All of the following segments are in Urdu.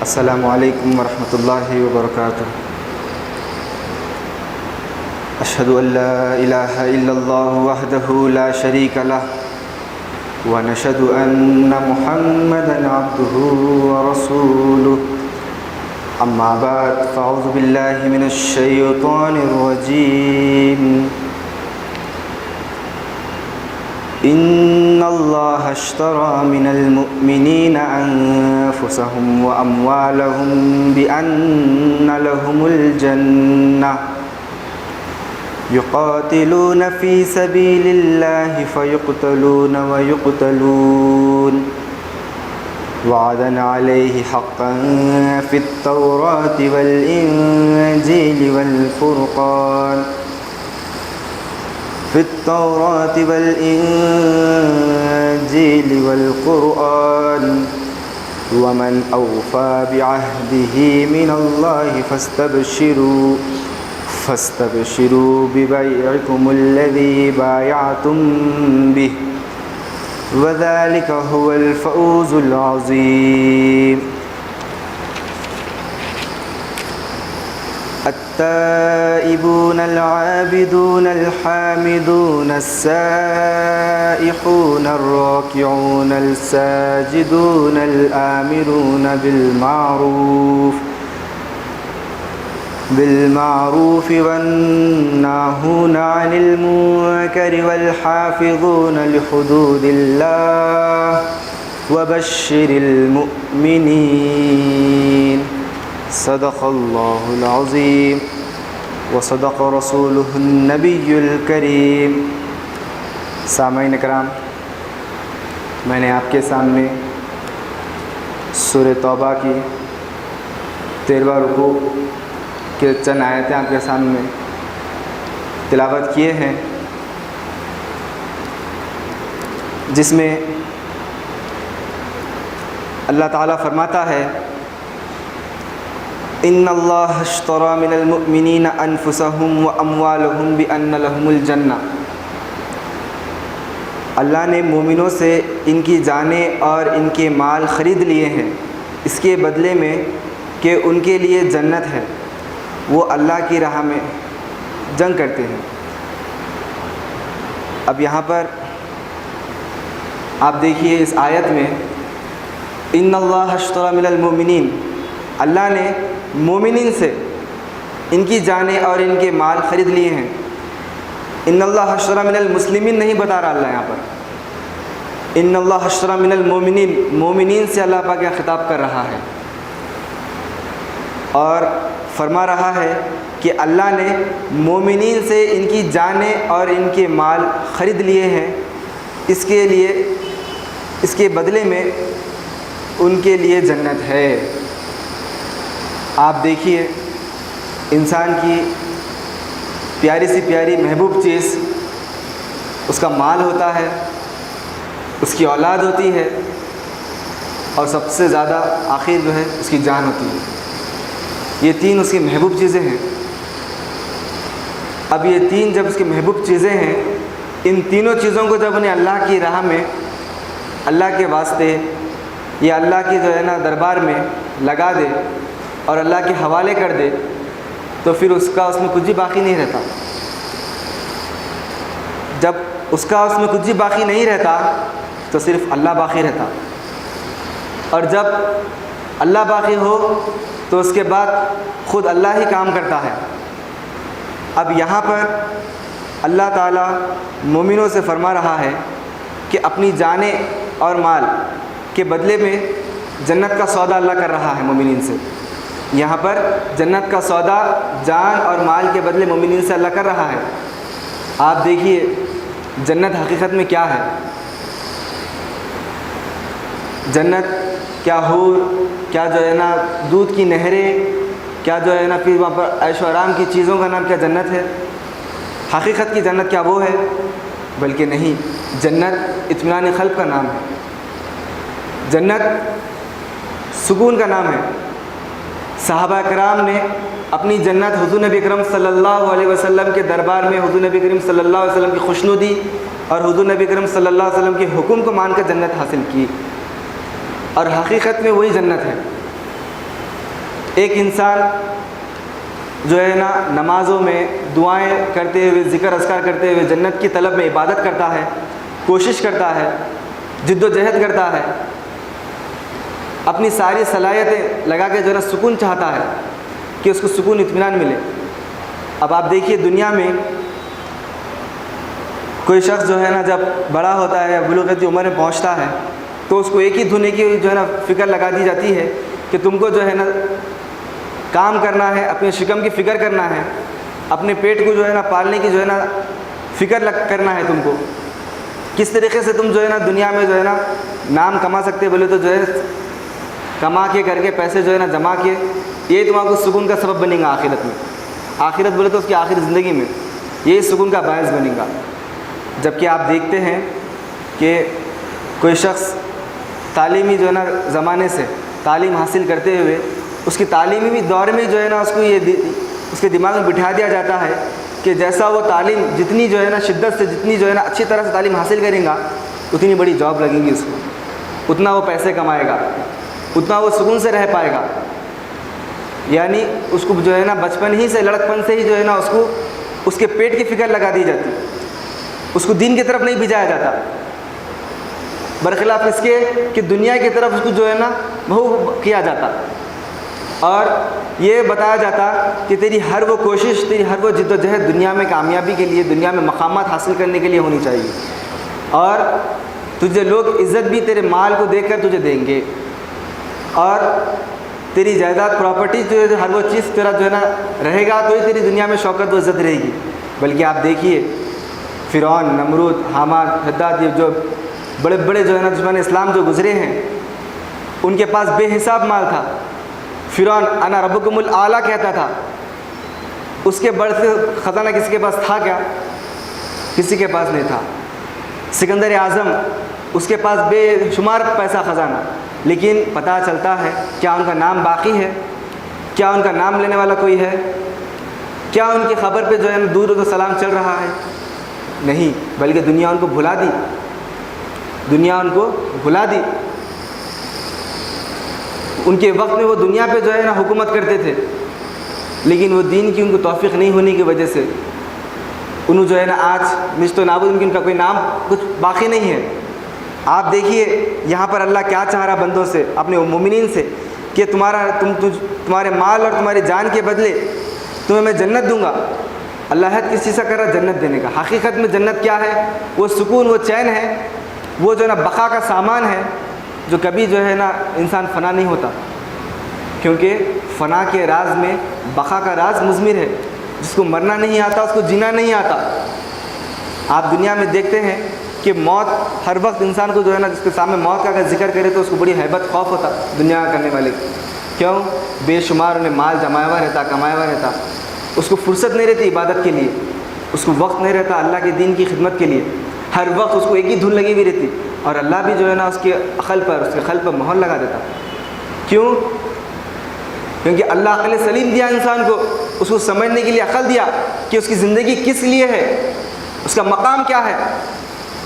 السلام علیکم ورحمۃ اللہ وبرکاتہ۔ اشہد ان لا الہ الا اللہ وحدہ لا شریک لہ ونشہد ان محمدا عبدہ ورسولہ، اما بعد فاعوذ باللہ من الشیطان الرجیم۔ ان اللہ اشتری من المؤمنین انفسهم واموالهم بان لهم الجنہ یقاتلون فی سبیل اللہ فیقتلون ویقتلون وعدا علیہ حقا فی التوراۃ والانجیل والفرقان فی التوراۃ والانجیل والقرآن ومن اوفی بعہدہ من اللہ فاستبشروا ببیعکم الذی بایعتم بہ وذلک هو الفوز العظیم۔ التائبون العابدون الحامدون السائحون الراكعون الساجدون الآمرون بالمعروف والناهون عن المنكر والحافظون لحدود الله وبشر المؤمنين۔ صدق اللہ العظیم وصدق رسولہ النبی الکریم۔ سامعین اکرام، میں نے آپ کے سامنے سورہ توبہ کی 13واں رکوع کے چند آیتیں آپ کے سامنے تلاوت کیے ہیں، جس میں اللہ تعالیٰ فرماتا ہے ان اللہ اشتری من المؤمنین انفسهم واموالهم بان لهم الجنہ۔ اللہ نے مومنوں سے ان کی جانیں اور ان کے مال خرید لیے ہیں اس کے بدلے میں کہ ان کے لیے جنت ہے، وہ اللہ کی راہ میں جنگ کرتے ہیں۔ اب یہاں پر آپ دیکھیے اس آیت میں ان اللہ اشتری من المؤمنین، اللہ نے مومنین سے ان کی جانیں اور ان کے مال خرید لیے ہیں۔ ان اللہ اشتری من المسلمین نہیں بتا رہا اللہ یہاں پر، ان اللہ اشتری من المؤمنین، مومنین سے اللہ پاک کا خطاب کر رہا ہے اور فرما رہا ہے کہ اللہ نے مومنین سے ان کی جانیں اور ان کے مال خرید لیے ہیں، اس کے بدلے میں ان کے لیے جنت ہے۔ آپ دیکھیے انسان کی پیاری سی پیاری محبوب چیز اس کا مال ہوتا ہے، اس کی اولاد ہوتی ہے، اور سب سے زیادہ آخر جو ہے اس کی جان ہوتی ہے۔ یہ تین اس کی محبوب چیزیں ہیں۔ اب یہ تین جب اس کی محبوب چیزیں ہیں، ان تینوں چیزوں کو جب انہیں اللہ کی راہ میں، اللہ کے واسطے یا اللہ کی جو ہے نا دربار میں لگا دے اور اللہ کے حوالے کر دے، تو پھر اس میں کچھ بھی باقی نہیں رہتا۔ جب اس میں کچھ بھی باقی نہیں رہتا تو صرف اللہ باقی رہتا، اور جب اللہ باقی ہو تو اس کے بعد خود اللہ ہی کام کرتا ہے۔ اب یہاں پر اللہ تعالیٰ مومنوں سے فرما رہا ہے کہ اپنی جانیں اور مال کے بدلے میں جنت کا سودا اللہ کر رہا ہے مومنین سے۔ یہاں پر جنت کا سودا جان اور مال کے بدلے مومنین سے اللہ کر رہا ہے۔ آپ دیکھیے جنت حقیقت میں کیا ہے۔ جنت کیا حور، کیا جو ہے نا دودھ کی نہریں، کیا جو ہے نا پھر وہاں پر عیش و آرام کی چیزوں کا نام کیا جنت ہے؟ حقیقت کی جنت کیا وہ ہے؟ بلکہ نہیں، جنت اطمینان قلب کا نام ہے، جنت سکون کا نام ہے۔ صحابہ کرام نے اپنی جنت حضور نبی کرم صلی اللہ علیہ وسلم کے دربار میں حضور نبی کرم صلی اللہ علیہ وسلم کی خوشنودی اور حضور نبی کرم صلی اللہ علیہ وسلم کے حکم کو مان کر جنت حاصل کی، اور حقیقت میں وہی جنت ہے۔ ایک انسان جو ہے نا نمازوں میں دعائیں کرتے ہوئے، ذکر اذکار کرتے ہوئے جنت کی طلب میں عبادت کرتا ہے، کوشش کرتا ہے، جد و جہد کرتا ہے، اپنی ساری صلاحیتیں لگا کے جو ہے نا سکون چاہتا ہے کہ اس کو سکون اطمینان ملے۔ اب آپ دیکھیے دنیا میں کوئی شخص جو ہے نا جب بڑا ہوتا ہے یا بلوغت کی عمر میں پہنچتا ہے تو اس کو ایک ہی دھن کی جو ہے نا فکر لگا دی جاتی ہے کہ تم کو جو ہے نا کام کرنا ہے، اپنے شکم کی فکر کرنا ہے، اپنے پیٹ کو جو ہے نا پالنے کی جو ہے نا فکر کرنا ہے تم کو، کس طریقے سے تم جو ہے نا دنیا میں جو ہے نا نام کما سکتے بولے تو جو ہے کما کے کر کے پیسے جو ہے نا جمع کے، یہ تمہارے کو سکون کا سبب بنے گا آخرت میں۔ آخرت بولے تو اس کی آخری زندگی میں یہی سکون کا باعث بنے گا۔ جبکہ آپ دیکھتے ہیں کہ کوئی شخص تعلیمی جو ہے نا زمانے سے تعلیم حاصل کرتے ہوئے اس کی تعلیمی دور میں جو ہے نا اس کو یہ اس کے دماغ میں بٹھا دیا جاتا ہے کہ جیسا وہ تعلیم جتنی جو ہے نا شدت سے، جتنی جو ہے نا اچھی طرح سے تعلیم حاصل کریں گا اتنی بڑی جاب لگیں گی اس کو، اتنا وہ پیسے کمائے گا، اتنا وہ سکون سے رہ پائے گا۔ یعنی اس کو جو ہے نا بچپن ہی سے، لڑکپن سے ہی جو ہے نا اس کو اس کے پیٹ کی فکر لگا دی جاتی، اس کو دین کی طرف نہیں بھیجایا جاتا، برخلاف اس کے کہ دنیا کی طرف اس کو جو ہے نا وہ کیا جاتا اور یہ بتایا جاتا کہ تیری ہر وہ کوشش، تیری ہر وہ جد و جہد دنیا میں کامیابی کے لیے، دنیا میں مقامات حاصل کرنے کے لیے ہونی چاہیے، اور تجھے لوگ عزت بھی تیرے مال کو دیکھ کر تجھے دیں گے، اور تیری جائیداد پراپرٹی جو ہے ہر وہ چیز تیرا جو ہے نا رہے گا تو ہی تیری دنیا میں شوکت و عزت رہے گی۔ بلکہ آپ دیکھیے فرعون، نمرود، حامان، حداد، یہ جو بڑے بڑے جو ہے نا دشمن اسلام جو گزرے ہیں ان کے پاس بے حساب مال تھا۔ فرعون انا ربکم الاعلیٰ کہتا تھا، اس کے بڑھ سے خزانہ کسی کے پاس تھا کیا؟ کسی کے پاس نہیں تھا۔ سکندر اعظم، اس کے پاس بے شمار پیسہ خزانہ، لیکن پتہ چلتا ہے کیا ان کا نام باقی ہے؟ کیا ان کا نام لینے والا کوئی ہے؟ کیا ان کی خبر پہ جو ہے دور و سلام چل رہا ہے؟ نہیں، بلکہ دنیا ان کو بھلا دی، دنیا ان کو بھلا دی۔ ان کے وقت میں وہ دنیا پہ جو ہے نا حکومت کرتے تھے، لیکن وہ دین کی ان کو توفیق نہیں ہونے کی وجہ سے انہوں جو ہے نا آج نشت و نابود، ان کا کوئی نام کچھ باقی نہیں ہے۔ آپ دیکھیے یہاں پر اللہ کیا چاہ رہا بندوں سے، اپنے مومنین سے، کہ تمہارے مال اور تمہاری جان کے بدلے تمہیں میں جنت دوں گا۔ اللہ حد کس چیز کا کر رہا؟ جنت دینے کا۔ حقیقت میں جنت کیا ہے؟ وہ سکون، وہ چین ہے، وہ جو ہے نا بقا کا سامان ہے، جو کبھی جو ہے نا انسان فنا نہیں ہوتا، کیونکہ فنا کے راز میں بقا کا راز مضمر ہے۔ جس کو مرنا نہیں آتا اس کو جینا نہیں آتا۔ آپ دنیا میں دیکھتے ہیں کہ موت ہر وقت انسان کو جو ہے نا، جس کے سامنے موت کا اگر ذکر کرے تو اس کو بڑی ہیبت خوف ہوتا دنیا کا کرنے والے۔ کیوں؟ بے شمار انہیں مال جمایا ہوا رہتا، کمایا ہوا رہتا، اس کو فرصت نہیں رہتی عبادت کے لیے، اس کو وقت نہیں رہتا اللہ کے دین کی خدمت کے لیے، ہر وقت اس کو ایک ہی دھن لگی ہوئی رہتی، اور اللہ بھی جو ہے نا اس کے عقل پر، اس کے خلق پر مہر لگا دیتا۔ کیوں؟ کیونکہ اللہ عقل سلیم دیا انسان کو، اس کو سمجھنے کے لیے عقل دیا کہ اس کی زندگی کس لیے ہے، اس کا مقام کیا ہے۔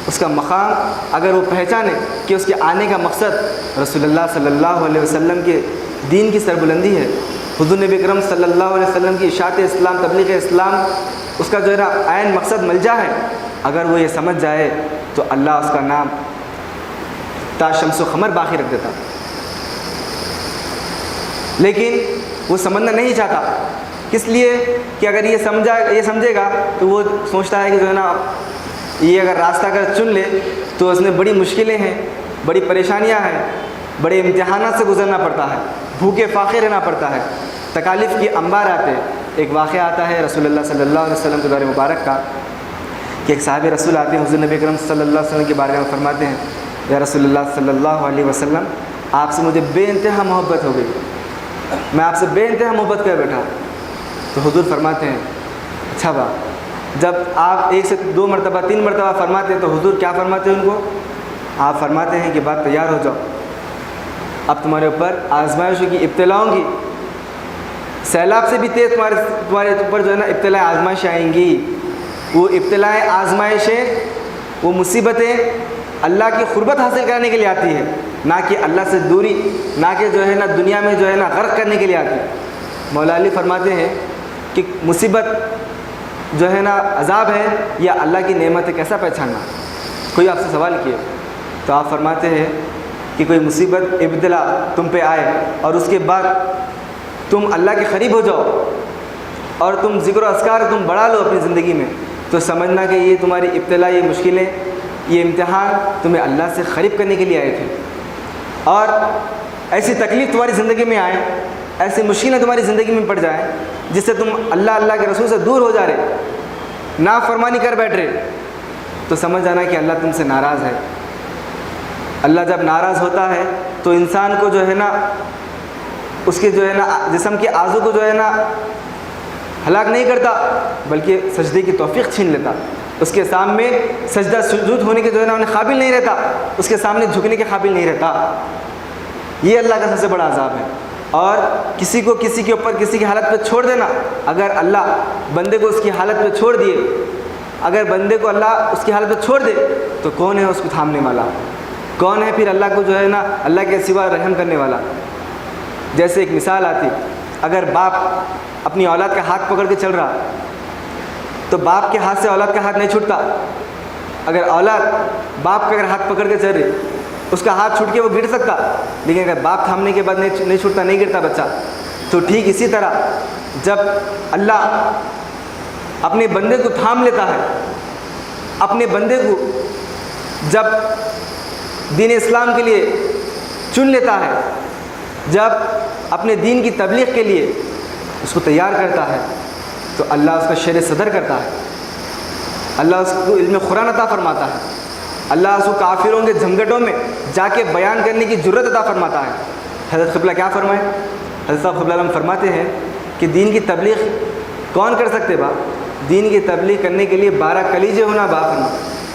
اس کا مقام اگر وہ پہچانے کہ اس کے آنے کا مقصد رسول اللہ صلی اللہ علیہ وسلم کے دین کی سربلندی ہے، حضور نبی اکرم صلی اللہ علیہ وسلم کی اشاعت اسلام، تبلیغ اسلام، اس کا جو ہے نا عین مقصد ملجا ہے، اگر وہ یہ سمجھ جائے تو اللہ اس کا نام تا شمس و قمر باقی رکھ دیتا۔ لیکن وہ سمجھنا نہیں چاہتا، کس لیے کہ اگر یہ سمجھے گا تو وہ سوچتا ہے کہ جو ہے نا یہ اگر راستہ اگر چن لے تو اس میں بڑی مشکلیں ہیں، بڑی پریشانیاں ہیں، بڑے امتحانات سے گزرنا پڑتا ہے، بھوکے فاقے رہنا پڑتا ہے، تکالیف کے انبار آتے ہیں۔ ایک واقعہ آتا ہے رسول اللہ صلی اللہ علیہ وسلم کے دور مبارک کا کہ ایک صاحب رسول آتے ہیں حضور نبی اکرم صلی اللہ علیہ وسلم کے بارے میں، فرماتے ہیں یا رسول اللہ صلی اللہ علیہ وسلم، آپ سے مجھے بے انتہا محبت ہو گئی، میں آپ سے بے انتہا محبت کر بیٹھا۔ تو حضور فرماتے ہیں اچھا بات، جب آپ 1 سے 2 مرتبہ 3 مرتبہ فرماتے ہیں تو حضور کیا فرماتے ہیں ان کو؟ آپ فرماتے ہیں کہ بات تیار ہو جاؤ، اب تمہارے اوپر آزمائشوں کی، ابتلاؤں کی، سیلاب سے بھی تیز تمہارے اوپر جو ہے نا ابتلاء آزمائشیں آئیں گی۔ وہ ابتلاء آزمائشیں، وہ مصیبتیں اللہ کی قربت حاصل کرنے کے لیے آتی ہے، نہ کہ اللہ سے دوری، نہ کہ جو ہے نا دنیا میں جو ہے نا غرق کرنے کے لیے آتی ہے۔ مولا علی فرماتے ہیں کہ مصیبت جو ہے نا عذاب ہے یا اللہ کی نعمت ہے، کیسا پہچاننا؟ کوئی آپ سے سوال کیے تو آپ فرماتے ہیں کہ کوئی مصیبت ابتلا تم پہ آئے اور اس کے بعد تم اللہ کے قریب ہو جاؤ اور تم ذکر و اذکار تم بڑھا لو اپنی زندگی میں، تو سمجھنا کہ یہ تمہاری ابتلا، یہ مشکلیں، یہ امتحان تمہیں اللہ سے قریب کرنے کے لیے آئے تھے۔ اور ایسی تکلیف تمہاری زندگی میں آئے، ایسی مشکلیں تمہاری زندگی میں پڑ جائیں جس سے تم اللہ کے رسول سے دور ہو جا رہے، نافرمانی کر بیٹھ رہے، تو سمجھ جانا کہ اللہ تم سے ناراض ہے۔ اللہ جب ناراض ہوتا ہے تو انسان کو جو ہے نا اس کے جو ہے نا جسم کے اعضاء کو جو ہے نا ہلاک نہیں کرتا، بلکہ سجدے کی توفیق چھین لیتا، اس کے سامنے سجدہ سجود ہونے کے جو ہے نا انہیں قابل نہیں رہتا، اس کے سامنے جھکنے کے قابل نہیں رہتا۔ یہ اللہ کا سب سے بڑا عذاب ہے۔ اور کسی کو کسی کے اوپر کسی کی حالت پہ چھوڑ دینا، اگر اللہ بندے کو اس کی حالت پہ چھوڑ دیے، اگر بندے کو اللہ اس کی حالت پہ چھوڑ دے تو کون ہے اس کو تھامنے والا؟ کون ہے پھر اللہ کو جو ہے نا اللہ کے سوا رحم کرنے والا؟ جیسے ایک مثال آتی، اگر باپ اپنی اولاد کا ہاتھ پکڑ کے چل رہا تو باپ کے ہاتھ سے اولاد کا ہاتھ نہیں چھوٹتا۔ اگر اولاد باپ کا اگر ہاتھ پکڑ کے چل رہی، اس کا ہاتھ چھوٹ کے وہ گر سکتا، لیکن اگر باپ تھامنے کے بعد نہیں چھوٹتا، نہیں گرتا بچہ۔ تو ٹھیک اسی طرح جب اللہ اپنے بندے کو تھام لیتا ہے، اپنے بندے کو جب دین اسلام کے لیے چن لیتا ہے، جب اپنے دین کی تبلیغ کے لیے اس کو تیار کرتا ہے، تو اللہ اس کا شرح صدر کرتا ہے، اللہ اس کو علم قرآن عطا فرماتا ہے، اللہ اس کو کافروں کے جھنگٹوں میں جا کے بیان کرنے کی جرت عطا فرماتا ہے۔ حضرت قبلہ کیا فرمائے؟ حضرت صاحب قبلہ عالم فرماتے ہیں کہ دین کی تبلیغ کون کر سکتے با؟ دین کی تبلیغ کرنے کے لیے 12 کلیجے ہونا بافرما،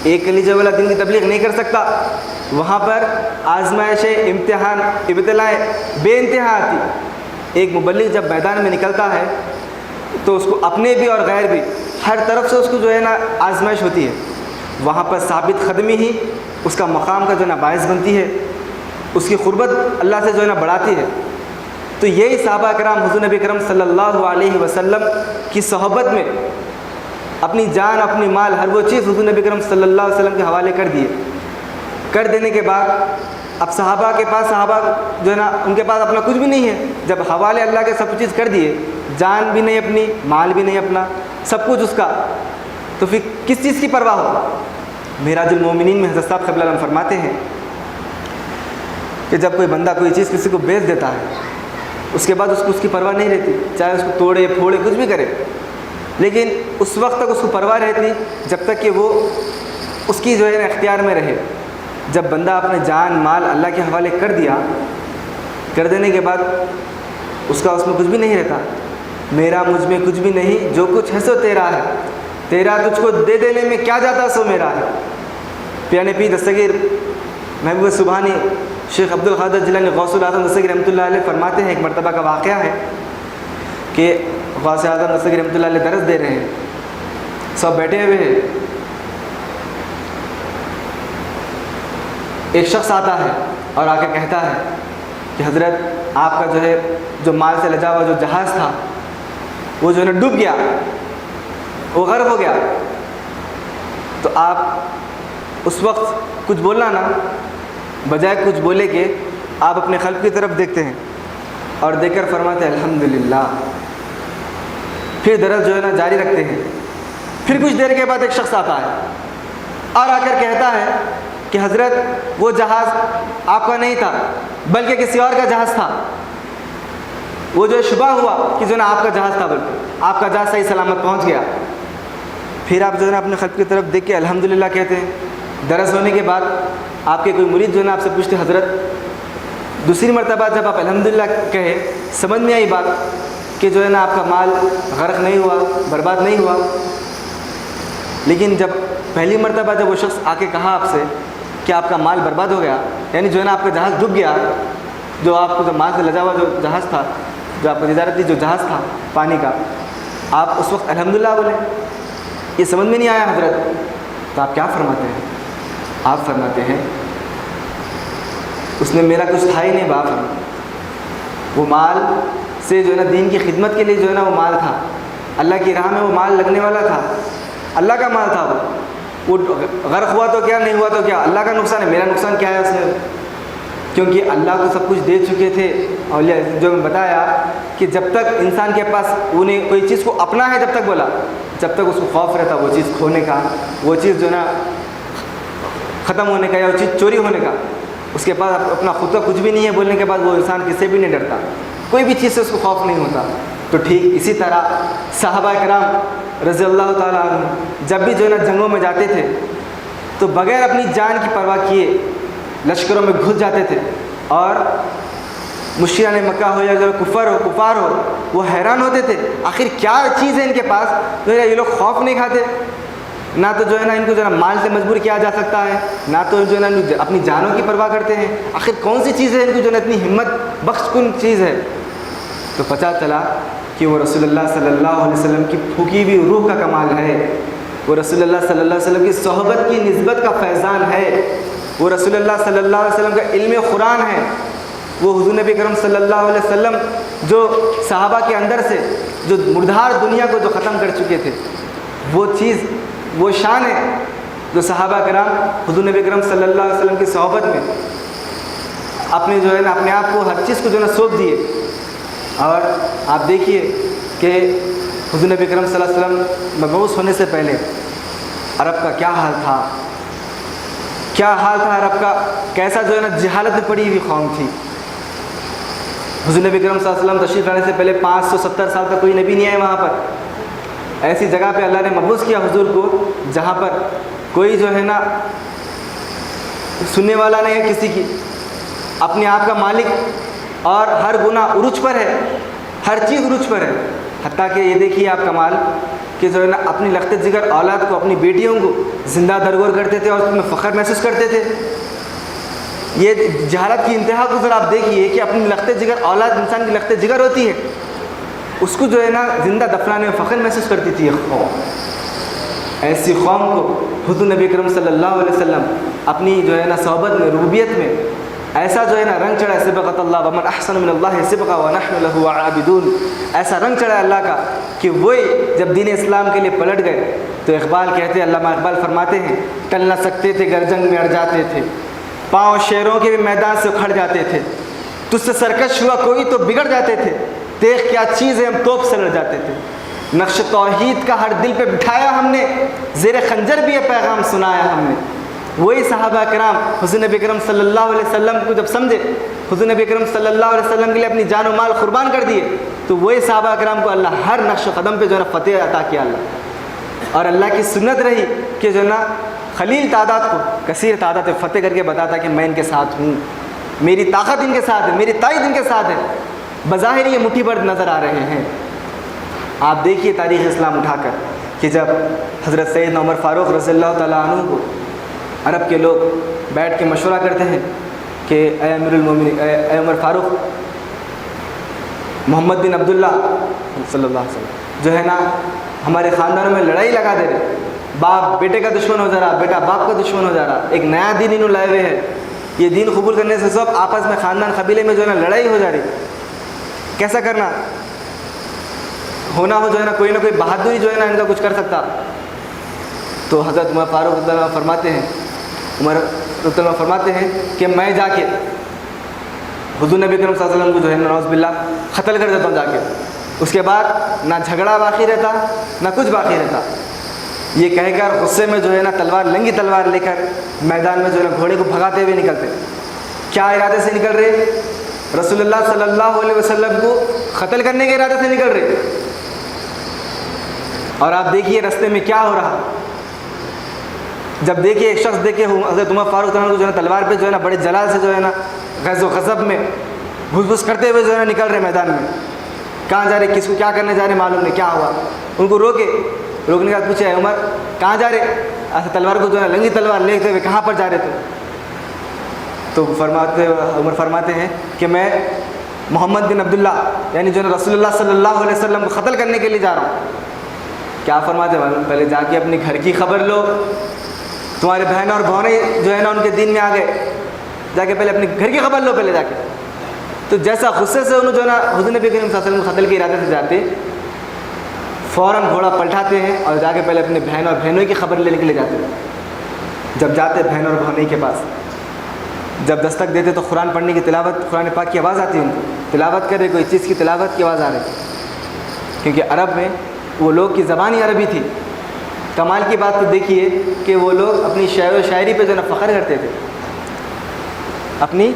ایک کلیجے والا دین کی تبلیغ نہیں کر سکتا۔ وہاں پر آزمائشیں، امتحان، ابتلائیں بے انتہا آتی۔ ایک مبلغ جب میدان میں نکلتا ہے تو اس کو اپنے بھی اور غیر بھی ہر طرف سے اس کو جو ہے نا آزمائش ہوتی ہے، وہاں پر ثابت قدمی ہی اس کا مقام کا جو ہے نا باعث بنتی ہے، اس کی قربت اللہ سے جو ہے نا بڑھاتی ہے۔ تو یہی صحابہ کرام حضور نبی کرم صلی اللہ علیہ وسلم کی صحبت میں اپنی جان، اپنی مال، ہر وہ چیز حضور نبی کرم صلی اللہ علیہ وسلم کے حوالے کر دینے کے بعد اب صحابہ کے پاس، صحابہ جو ہے نا ان کے پاس اپنا کچھ بھی نہیں ہے، جب حوالے اللہ کے سب چیز کر دیے، جان بھی نہیں اپنی، مال بھی نہیں اپنا، سب کچھ اس کا، تو پھر کس چیز کی پرواہ ہو؟ معراج المومنین میں حضرت صاحب قبلہ عالم فرماتے ہیں کہ جب کوئی بندہ کوئی چیز کسی کو بیچ دیتا ہے، اس کے بعد اس کو اس کی پرواہ نہیں رہتی، چاہے اس کو توڑے پھوڑے کچھ بھی کرے، لیکن اس وقت تک اس کو پرواہ رہتی جب تک کہ وہ اس کی جو ہے نا اختیار میں رہے۔ جب بندہ اپنے جان مال اللہ کے حوالے کر دیا، کر دینے کے بعد اس کا اس میں کچھ بھی نہیں رہتا، میرا مجھ میں کچھ بھی نہیں، جو کچھ ہے سو تیرا ہے، تیرا تجھ کو دے دینے میں کیا جاتا سو میرا ہے۔ پیارے پیر دستگیر محبوب سبحانی شیخ عبد القادر جیلانی غوث الاعظم دستگیر رحمۃ اللہ علیہ فرماتے ہیں، ایک مرتبہ کا واقعہ ہے کہ غوث اعظم دستگیر رحمۃ اللہ علیہ درس دے رہے ہیں، سب بیٹھے ہوئے ہیں، ایک شخص آتا ہے اور آ کے کہتا ہے کہ حضرت آپ کا جو ہے جو مال سے لجا ہوا جو جہاز تھا وہ جو ہے نا ڈوب گیا، وہ غرق ہو گیا، تو آپ اس وقت کچھ بولنا نا، بجائے کچھ بولے کہ آپ اپنے قلب کی طرف دیکھتے ہیں اور دیکھ کر فرماتے ہیں الحمدللہ، پھر درس جو ہے نا جاری رکھتے ہیں۔ پھر کچھ دیر کے بعد ایک شخص آتا ہے اور آ کر کہتا ہے کہ حضرت وہ جہاز آپ کا نہیں تھا بلکہ کسی اور کا جہاز تھا، وہ جو شبہ ہوا کہ جو ہے نا آپ کا جہاز تھا، بلکہ آپ کا جہاز صحیح سلامت پہنچ گیا۔ پھر آپ جو ہے نا اپنے قلب کی طرف دیکھ کے الحمدللہ کہتے ہیں۔ درس ہونے کے بعد آپ کے کوئی مرید جو ہے نا آپ سے پوچھتے حضرت دوسری مرتبہ جب آپ الحمدللہ کہے، سمجھ میں آئی بات کہ جو ہے نا آپ کا مال غرق نہیں ہوا، برباد نہیں ہوا، لیکن جب پہلی مرتبہ جب وہ شخص آ کے کہا آپ سے کہ آپ کا مال برباد ہو گیا، یعنی جو ہے نا آپ کا جہاز ڈوب گیا، جو آپ کو جو مال سے لجا ہوا جو جہاز تھا، جو آپ کو تجارتی جو جہاز تھا پانی کا، آپ اس وقت الحمدللہ بولے، یہ سمجھ میں نہیں آیا حضرت، تو آپ کیا فرماتے ہیں؟ آپ فرماتے ہیں اس میں میرا کچھ تھا ہی نہیں باپ، وہ مال سے جو ہے نا دین کی خدمت کے لیے جو ہے نا وہ مال تھا، اللہ کی راہ میں وہ مال لگنے والا تھا، اللہ کا مال تھا، وہ غرق ہوا تو کیا، نہیں ہوا تو کیا، اللہ کا نقصان ہے، میرا نقصان کیا ہے اس میں؟ کیونکہ اللہ کو سب کچھ دے چکے تھے۔ اور جو میں بتایا کہ جب تک انسان کے پاس انہیں کوئی چیز کو اپنا ہے، جب تک بولا، جب تک اس کو خوف رہتا وہ چیز کھونے کا، وہ چیز جو ہے نا ختم ہونے کا، یا وہ چیز چوری ہونے کا، اس کے پاس اپنا خود کا کچھ بھی نہیں ہے بولنے کے بعد وہ انسان کس سے بھی نہیں ڈرتا، کوئی بھی چیز سے اس کو خوف نہیں ہوتا۔ تو ٹھیک اسی طرح صحابہ کرام رضی اللہ تعالیٰ عنہ جب بھی جو ہے نا جنگوں میں جاتے تھے تو بغیر اپنی جان کی پرواہ کیے لشکروں میں گھس جاتے تھے، اور مشرکان مکہ ہو یا جو کفار ہو وہ حیران ہوتے تھے آخر کیا چیز ہے ان کے پاس جو ہے یہ لوگ خوف نہیں کھاتے، نہ تو جو ہے نا ان کو جو ہے نا مال سے مجبور کیا جا سکتا ہے، نہ تو جو ہے نا اپنی جانوں کی پرواہ کرتے ہیں، آخر کون سی چیز ہے ان کو جو ہے نا اتنی ہمت بخش کن چیز ہے؟ تو پتہ چلا کہ وہ رسول اللہ صلی اللہ علیہ وسلم کی پھونکی ہوئی روح کا کمال ہے، وہ رسول اللہ صلی اللہ علیہ وسلم کی صحبت کی نسبت کا فیضان ہے، وہ رسول اللہ صلی اللہ علیہ وسلم کا علم قرآن ہے، وہ حضور نبی کرم صلی اللہ علیہ وسلم جو صحابہ کے اندر سے جو مردار دنیا کو جو ختم کر چکے تھے، وہ چیز وہ شان ہے جو صحابہ کرام حضور نبی کرم صلی اللہ علیہ وسلم کی صحبت میں اپنے جو ہے نا اپنے آپ کو ہر چیز کو جو ہے نا سونپ دیے۔ اور آپ دیکھیے کہ حضور نبی کرم صلی اللہ علیہ وسلم مبعوث ہونے سے پہلے عرب کا کیا حال تھا، کیا حال تھا عرب کا، کیسا جو ہے نا جہالت میں پڑی ہوئی قوم تھی۔ حضور نبی کرم صلی اللہ علیہ وسلم تشریف لانے سے پہلے 570 سال تک کوئی نبی نہیں آئے وہاں پر، ایسی جگہ پہ اللہ نے مبعوث کیا حضور کو جہاں پر کوئی جو ہے نا سننے والا نہیں ہے کسی کی، اپنے آپ کا مالک، اور ہر گناہ عروج پر ہے، ہر چیز عروج پر ہے، حتیٰ کہ یہ دیکھیے آپ کمال کہ جو ہے نا اپنی لخت جگر اولاد کو، اپنی بیٹیوں کو زندہ درگور کرتے تھے اور اس میں فخر محسوس کرتے تھے۔ یہ جہالت کی انتہا کو ذرا آپ دیکھیے کہ اپنی لخت جگر اولاد، انسان کی لخت جگر ہوتی ہے، اس کو جو ہے نا زندہ دفنانے میں فخر محسوس کرتی تھی یہ قوم۔ ایسی قوم کو حضور نبی کرم صلی اللہ علیہ وسلم اپنی جو ہے نا صحبت میں، ربوبیت میں ایسا جو ہے نا رنگ چڑھا، سبقت اللہ ومن احسن من اللہ سبقا ونحن له عابدون، ایسا رنگ چڑھا اللہ کا کہ وہی جب دین اسلام کے لیے پلٹ گئے تو اقبال کہتے ہیں، علامہ اقبال فرماتے ہیں، ٹل نہ سکتے تھے گر جنگ میں اڑ جاتے تھے، پاؤں شیروں کے بھی میدان سے اکھڑ جاتے تھے، تجھ سے سرکش ہوا کوئی تو بگڑ جاتے تھے، دیکھ کیا چیز ہے ہم توپ سے لڑ جاتے تھے، نقش توحید کا ہر دل پہ بٹھایا ہم نے، زیر خنجر بھی یہ پیغام سنایا ہم نے۔ وہی صحابہ کرام حضور نبی کرم صلی اللہ علیہ وسلم کو جب سمجھے، حضور نبی کرم صلی اللہ علیہ وسلم کے لیے اپنی جان و مال قربان کر دیے، تو وہی صحابہ کرام کو اللہ ہر نقش و قدم پہ جو ہے نا فتح عطا کیا اللہ، اور اللہ کی سنت رہی کہ جو ہے نا خلیل تعداد کو کثیر تعداد فتح کر کے بتاتا کہ میں ان کے ساتھ ہوں، میری طاقت ان کے ساتھ ہے، میری تائید ان کے ساتھ ہے، بظاہر یہ مٹھی بھر نظر آ رہے ہیں۔ آپ دیکھیے تاریخ اسلام اٹھا کر کہ جب حضرت سیدنا عمر فاروق رضی اللہ تعالیٰ عنہ کو عرب کے لوگ بیٹھ کے مشورہ کرتے ہیں کہ اے امیر المومنین، اے عمر فاروق، محمد بن عبداللہ صلی اللہ علیہ وسلم جو ہے نا ہمارے خاندانوں میں لڑائی لگا دے رہے، باپ بیٹے کا دشمن ہو جا رہا، بیٹا باپ کا دشمن ہو جا رہا، ایک نیا دین انہوں لائے ہوئے ہیں، یہ دین قبول کرنے سے سب آپس میں خاندان قبیلے میں جو ہے نا لڑائی ہو جا رہی، کیسا کرنا ہونا ہو جو ہے نا کوئی نہ کوئی بہادری جو ہے نا ان کا کچھ کر سکتا۔ تو حضرت عمر فاروق رضی اللہ فرماتے ہیں، عمر رضی اللہ فرماتے ہیں کہ میں جا کے حضور نبی کرم صلی اللہ علیہ وسلم کو جو ہے نا نعوذ باللہ قتل کر دیتا ہوں جا کے، اس کے بعد نہ جھگڑا باقی رہتا نہ کچھ باقی رہتا۔ یہ کہہ کر غصے میں جو ہے نا تلوار، لنگی تلوار لے کر میدان میں جو ہے نا گھوڑے کو بھگاتے ہوئے نکلتے، کیا ارادے سے نکل رہے؟ رسول اللہ صلی اللہ علیہ وسلم کو قتل کرنے کے ارادے سے نکل رہے۔ اور آپ دیکھیے رستے میں کیا ہو رہا، جب دیکھیے ایک شخص دیکھے حضرت عمر فاروق کو جو ہے نا تلوار پہ جو ہے نا بڑے جلال سے جو ہے نا غیظ و غضب میں گھس گھس کرتے ہوئے جو ہے نا نکل رہے میدان میں، کہاں جا رہے، کس کو کیا کرنے جا رہے معلوم نہیں کیا ہوا، ان کو روکنے کے بعد پوچھا، عمر کہاں جا رہے؟ ایسا تلوار کو جو ہے نا لنگی تلوار لیتے ہوئے کہاں پر جا رہے تھے؟ تو عمر فرماتے ہیں کہ میں محمد بن عبداللہ یعنی جو ہے نا رسول اللہ صلی اللہ علیہ وسلم کو قتل کرنے کے لیے جا رہا ہوں۔ کیا فرماتے ہیں؟ پہلے جا کے اپنی گھر کی خبر لو، تمہارے بہن اور بہنیں جو ہے نا ان کے دین میں آ گئے، جا کے پہلے اپنے گھر کی خبر لو پہلے جا کے. تو جیسا غصے سے انہوں جو ہے نا حضور نبی کریم صلی اللہ علیہ وسلم قتل کے ارادے سے جاتے, فوراً گھوڑا پلٹاتے ہیں اور جا کے پہلے اپنے بہن اور بہنوں کی خبر لینے کے لیے جاتے ہیں. جب جاتے بہن اور بہنوں کے پاس, جب دستک دیتے تو قرآن پڑھنے کی تلاوت, قرآن پاک کی آواز آتی ہے ان کو, تلاوت کر رہے, کوئی چیز کی تلاوت کی آواز آ رہی, کیونکہ عرب میں وہ لوگ کی زبان ہی عربی تھی. کمال کی بات تو دیکھیے کہ وہ لوگ اپنی شعر و شاعری پہ جو ہے نا فخر کرتے تھے, اپنی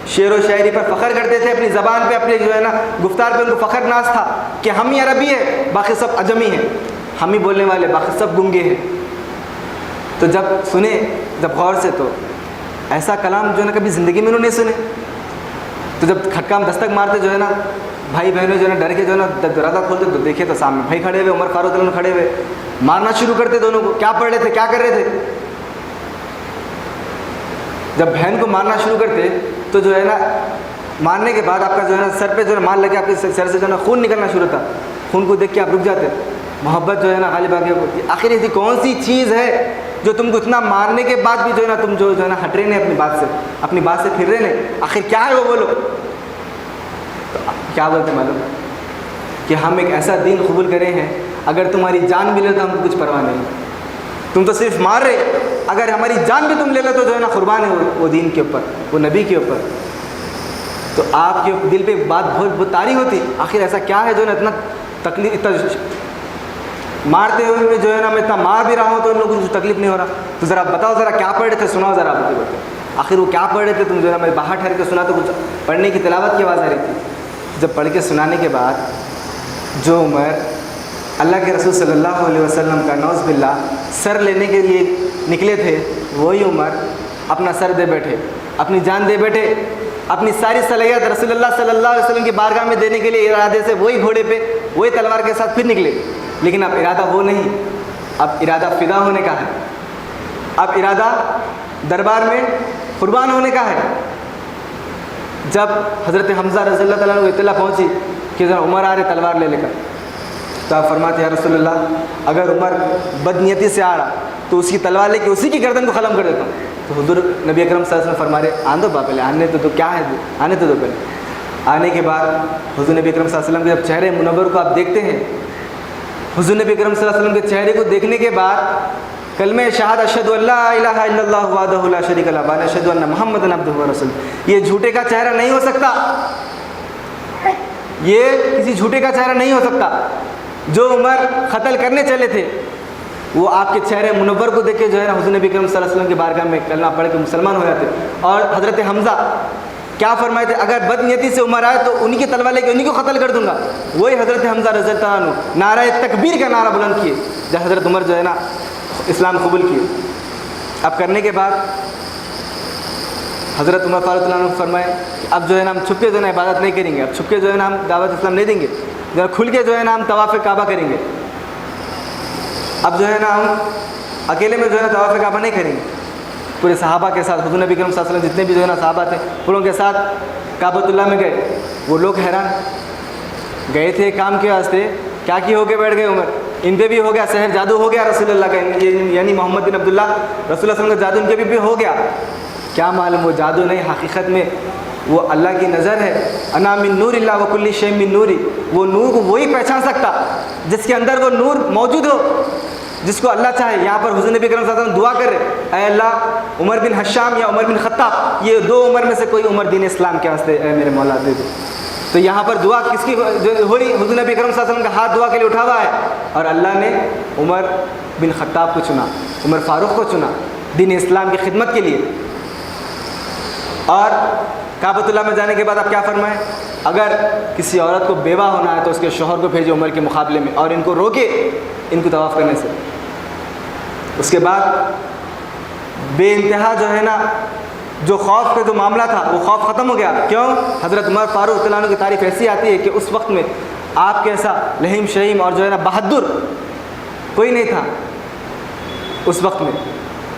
شعر و شاعری پر فخر کرتے تھے, اپنی زبان پہ, اپنے جو ہے نا گفتار پہ ان کو فخر ناز تھا کہ ہم ہی عربی ہیں, باقی سب عجمی ہیں, ہم ہی بولنے والے, باقی سب گنگے ہیں. تو جب سنے, جب غور سے, تو ایسا کلام جو ہے نا کبھی زندگی میں انہوں نے سنے. تو جب کھٹکا دستک مارتے جو ہے نا بھائی بہنوں جو ہے نا ڈر کے جو ہے نا دروازہ کھولتے تو دیکھے تو سامنے بھائی کھڑے ہوئے, عمر فاروق رضی اللہ عنہ کھڑے ہوئے, مارنا شروع کرتے دونوں کو. کیا پڑھ رہے تھے, کیا کر رہے تھے؟ جب بہن کو مارنا شروع کرتے تو جو ہے نا مارنے کے بعد آپ کا جو ہے نا سر پہ جو ہے مار لگے, آپ کے سر سے جو ہے نا خون نکلنا شروع ہوتا. خون کو دیکھ کے آپ رک جاتے. محبت جو ہے نا غالب آ کے ہوتی. آخر ایسی کون سی چیز ہے جو تم کو اتنا مارنے کے بعد بھی جو ہے نا تم جو ہے نا ہٹ رہے ہیں اپنی بات سے, اپنی بات سے پھر رہے ہیں؟ آخر کیا ہے وہ بولو. تو کیا بولتے معلوم کہ ہم ایک ایسا دین قبول کرے ہیں, اگر تمہاری جان بھی لے تو ہم کو کچھ پرواہ نہیں, تم تو صرف مار رہے, اگر ہماری جان بھی تم لے لو تو جو ہے نا قربان ہے وہ دین کے اوپر, وہ نبی کے اوپر. تو آپ کے دل پہ بات بہت طاری ہوتی, آخر ایسا کیا ہے جو ہے نا اتنا تکلیف, اتنا مارتے ہوئے میں جو ہے نا میں اتنا مار بھی رہا ہوں تو ان لوگوں کو کچھ تکلیف نہیں ہو رہا. تو ذرا بتاؤ, ذرا کیا پڑھ رہے تھے, سناؤ ذرا آپ. آخر وہ کیا پڑھ رہے تھے تم جو ہے نا, میں باہر ٹھہر کے سنا تو کچھ پڑھنے کی تلاوت کی آواز آ رہی تھی. جب پڑھ کے سنانے کے بعد جو عمر اللہ کے رسول صلی اللہ علیہ وسلم کا نعوذ باللہ سر لینے کے لیے نکلے تھے, وہی عمر اپنا سر دے بیٹھے, اپنی جان دے بیٹھے, اپنی ساری صلاحیت رسول اللہ صلی اللہ علیہ وسلم کی بارگاہ میں دینے کے لیے ارادے سے وہی گھوڑے پہ وہی تلوار کے ساتھ پھر نکلے. لیکن اب ارادہ وہ نہیں, اب ارادہ فدا ہونے کا ہے, اب ارادہ دربار میں قربان ہونے کا ہے. جب حضرت حمزہ رضی اللہ تعالیٰ عنہ کو اطلاع پہنچی کہ ذرا عمر آ رہے تلوار لے کر, تو آپ فرماتے ہیں یا رسول اللہ, اگر عمر بدنیتی سے آ رہا تو اس کی تلوار لے کے اسی کی گردن کو ختم کر دیتا ہوں. تو حضور نبی اکرم صلی اللہ علیہ وسلم فرما رہے, آنے دو پہلے, آنے تو کیا ہے, آنے تو دو پہلے. آنے کے بعد حضور نبی اکرم صلی اللہ علیہ وسلم کے جب چہرے منور کو آپ دیکھتے ہیں, حضور نبی اکرم صلی اللہ علیہ وسلم کے چہرے کو دیکھنے کے بعد کلمہ شہادت اشہد ان لا الہ الا اللہ وحدہ لا شریک لہ واشہد ان محمدا عبدہ ورسولہ, یہ جھوٹے کا چہرہ نہیں ہو سکتا, یہ کسی جھوٹے کا چہرہ نہیں ہو سکتا. جو عمر قتل کرنے چلے تھے وہ آپ کے چہرے منور کو دیکھ کے جو ہے نا حضور نبی کریم صلی اللہ علیہ وسلم کی بارگاہ میں کلمہ پڑھ کے مسلمان ہو جاتے. اور حضرت حمزہ کیا فرمائے تھے, اگر بدنیتی سے عمر آئے تو انہی کی تلوار لے کے انہی کو قتل کر دوں گا. وہی حضرت حمزہ رضی اللہ عنہ نعرہ تکبیر کا نعرہ بلند کیے جب حضرت عمر جو ہے نا اسلام قبول کیے. اب کرنے کے بعد حضرت عمر فاروق رضی اللہ عنہ فرمائے اب جو ہے نا ہم چھپ کے جو ہے نا عبادت نہیں کریں گے, اب چھپ کے جو ہے نا ہم دعوت اسلام نہیں دیں گے, کھل کے جو ہے نا ہم طواف کعبہ کریں گے. اب جو ہے نا ہم اکیلے میں جو ہے نا طواف کعبہ نہیں کریں گے, پورے صحابہ کے ساتھ حضور نبی کریم صلی اللہ علیہ وسلم جتنے بھی جو ہے نا صحابہ تھے پوروں کے ساتھ کعبۃ اللہ میں گئے. وہ لوگ حیران گئے تھے کام کے واسطے, کیا کی ہو کے بیٹھ گئے عمر, ان پہ بھی ہو گیا سحر, جادو ہو گیا رسول اللہ کا, یعنی محمد بن عبداللہ رسول اللہ صلی اللہ علیہ وسلم کا جادو ان کے بھی ہو گیا. کیا معلوم وہ جادو نہیں, حقیقت میں وہ اللہ کی نظر ہے. انا من نور اللہ وکل شیء من نوری, وہ نور کو وہی پہچان سکتا جس کے اندر وہ نور موجود ہو, جس کو اللہ چاہے. یہاں پر حضور نبی کریم صلی اللہ علیہ وسلم دعا کر رہے, اے اللہ عمر بن حشام یا عمر بن خطاب, یہ دو عمر میں سے کوئی عمر دین اسلام کے واسطے اے میرے مولا دے دو. تو یہاں پر دعا کس کی ہو رہی, حضور نبی کریم صلی اللہ علیہ وسلم کا ہاتھ دعا کے لیے اٹھا ہوا ہے, اور اللہ نے عمر بن خطاب کو چنا, عمر فاروق کو چنا دین اسلام کی خدمت کے لیے. اور کعبۃ اللہ میں جانے کے بعد آپ کیا فرمائیں, اگر کسی عورت کو بیوہ ہونا ہے تو اس کے شوہر کو بھیجے عمر کے مقابلے میں, اور ان کو روکے ان کو طواف کرنے سے. اس کے بعد بے انتہا جو ہے نا جو خوف کا جو معاملہ تھا وہ خوف ختم ہو گیا. کیوں؟ حضرت عمر فاروق رضی اللہ عنہ کی تعریف ایسی آتی ہے کہ اس وقت میں آپ کے ایسا لہیم شہیم اور جو ہے نا بہادر کوئی نہیں تھا اس وقت میں.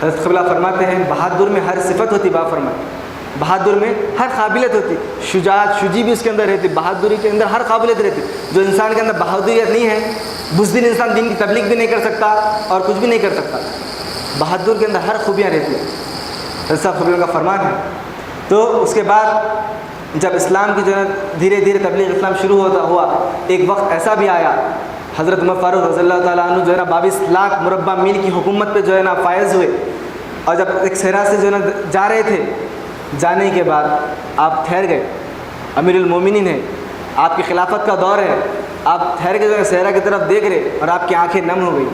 حضرت قبلہ فرماتے ہیں بہادر میں ہر صفت ہوتی, با فرمائے بہادر میں ہر قابلیت ہوتی, شجاعت شجی بھی اس کے اندر رہتی, بہادری کے اندر ہر قابلیت رہتی. جو انسان کے اندر بہادریت نہیں ہے, بزدل انسان دین کی تبلیغ بھی نہیں کر سکتا اور کچھ بھی نہیں کر سکتا. بہادر کے اندر ہر خوبیاں رہتی ہیں. حضرت صاحب قبلہ کا فرمان ہے۔ تو اس کے بعد جب اسلام کی جو ہے دھیرے دھیرے تبلیغ اسلام شروع ہوتا ہوا، ایک وقت ایسا بھی آیا حضرت عمر فاروق رضی اللہ تعالیٰ عنہ جو ہے نا 22 لاکھ مربع میل کی حکومت پہ جو ہے نا فائز ہوئے، اور جب ایک صحرا سے جو ہے نا جا رہے تھے، جانے کے بعد آپ ٹھہر گئے، امیر المومنین ہیں، آپ کی خلافت کا دور ہے، آپ ٹھہر کے جو ہے صحرا کی طرف دیکھ رہے اور آپ کی آنکھیں نم ہو گئی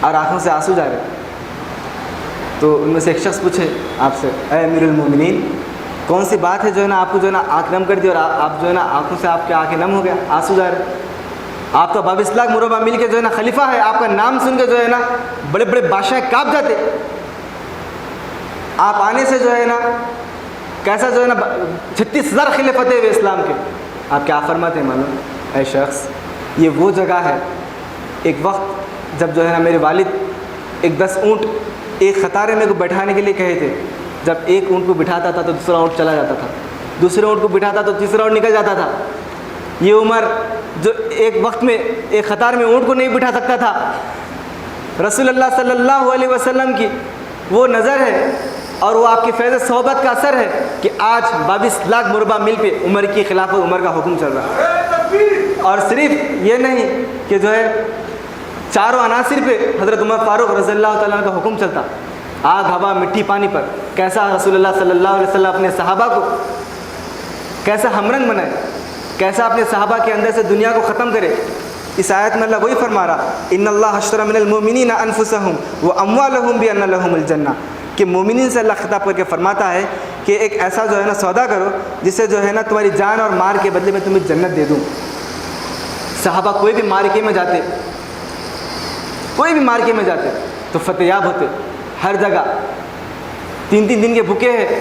اور آنکھوں سے آنسو جا رہے۔ تو ان میں سے ایک شخص پوچھے آپ سے، اے امیر المومنین، کون سی بات ہے جو ہے نا آپ کو جو ہے نا آنکھ نم کر دی اور آپ جو ہے نا آنکھوں سے آپ کے آنکھیں نم ہو گیا، آنسو جا رہے؟ آپ تو 22 لاکھ مربع میل کے جو ہے نا خلیفہ ہے، آپ کا نام سن کے جو ہے نا بڑے بڑے بادشاہ کانپ جاتے، آپ آنے سے جو ہے نا کیسا جو ہے نا 36,000 خلیفت ہوئے اسلام کے، آپ کیا فرماتے ہیں معلوم؟ اے شخص، یہ وہ جگہ ہے، ایک وقت جب جو ہے نا میرے والد ایک 10 اونٹ ایک قطارے میں کو بیٹھانے کے لیے کہے تھے، جب ایک اونٹ کو بٹھاتا تھا تو دوسرا اونٹ چلا جاتا تھا، دوسرے اونٹ کو بٹھاتا تو تیسرا اونٹ نکل جاتا تھا۔ یہ عمر جو ایک وقت میں ایک قطار میں اونٹ کو نہیں بٹھا سکتا تھا، رسول اللہ صلی اللہ علیہ وسلم کی وہ نظر ہے اور وہ آپ کی فیض صحبت کا اثر ہے کہ آج 22 لاکھ مربع میل پہ عمر کی خلافت، عمر کا حکم چل رہا ہے۔ اور صرف یہ نہیں کہ جو ہے چاروں عناصر پہ حضرت عمر فاروق رضی اللہ تعالیٰ عنہ کا حکم چلتا، آگ، ہوا، مٹی، پانی پر کیسا رسول اللہ صلی اللہ علیہ وسلم اپنے صحابہ کو کیسا ہمرنگ بنائے، کیسا اپنے صحابہ کے اندر سے دنیا کو ختم کرے۔ اس آیت میں اللہ وہی فرما رہا، ان اللہ اشتری من المؤمنین انفسهم واموالهم بان لهم الجنہ، کہ مومنین سے اللہ خطاب کر کے فرماتا ہے کہ ایک ایسا جو ہے نا سودا کرو جس سے جو ہے نا تمہاری جان اور مال کے بدلے میں تمہیں جنت دے دوں۔ صحابہ کوئی بھی مارکے میں جاتے، کوئی بھی مارکے میں جاتے تو فتح یاب ہوتے، ہر جگہ 3 دن کے بھوکے ہیں،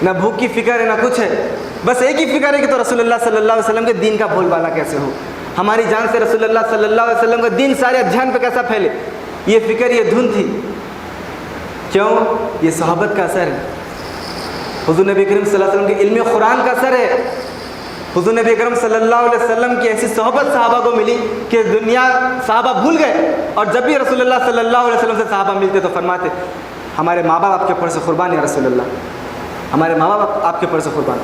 نہ بھوک کی فکر ہے نہ کچھ ہے، بس ایک ہی فکر ہے کہ تو رسول اللہ صلی اللہ علیہ وسلم کے دین کا بول بالا کیسے ہو، ہماری جان سے رسول اللہ صلی اللہ علیہ وسلم کا دین سارے ادھیان پہ کیسا پھیلے، یہ فکر، یہ دھن تھی۔ کیوں؟ یہ صحابت کا اثر ہے، حضور نبی کریم صلی اللہ علیہ وسلم کے علم قرآن کا اثر ہے، حضور نبی کریم صلی اللہ علیہ وسلم کی ایسی صحبت صحابہ کو ملی کہ دنیا صحابہ بھول گئے، اور جب بھی رسول اللہ صلی اللہ علیہ وسلم سے صحابہ ملتے تو فرماتے ہمارے ماں باپ آپ کے اوپر سے قربان یا رسول اللہ، ہمارے ماں باپ آپ کے اوپر سے قربان۔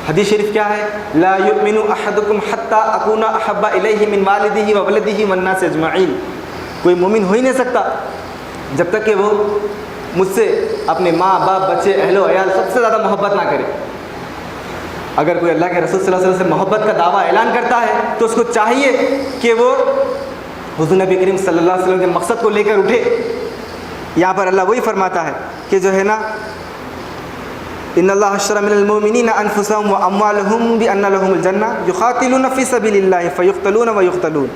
حدیث شریف کیا ہے؟ لا یؤمن احدکم حتی اکون احب الیہ من والدہ وولدہ والناس اجمعین، کوئی مومن ہو ہی نہیں سکتا جب تک کہ وہ مجھ سے اپنے ماں باپ، بچے، اہل و عیال سب سے زیادہ محبت نہ کرے۔ اگر کوئی اللہ کے رسول صلی اللہ علیہ وسلم سے محبت کا دعویٰ اعلان کرتا ہے تو اس کو چاہیے کہ وہ حضور نبی کریم صلی اللہ علیہ وسلم کے مقصد کو لے کر اٹھے۔ یہاں پر اللہ وہی فرماتا ہے کہ جو ہے نا ان اللہ اشتری من المؤمنین انفسهم واموالهم بان لهم الجنہ یقاتلون فی سبیل اللہ فیقتلون ویقتلون،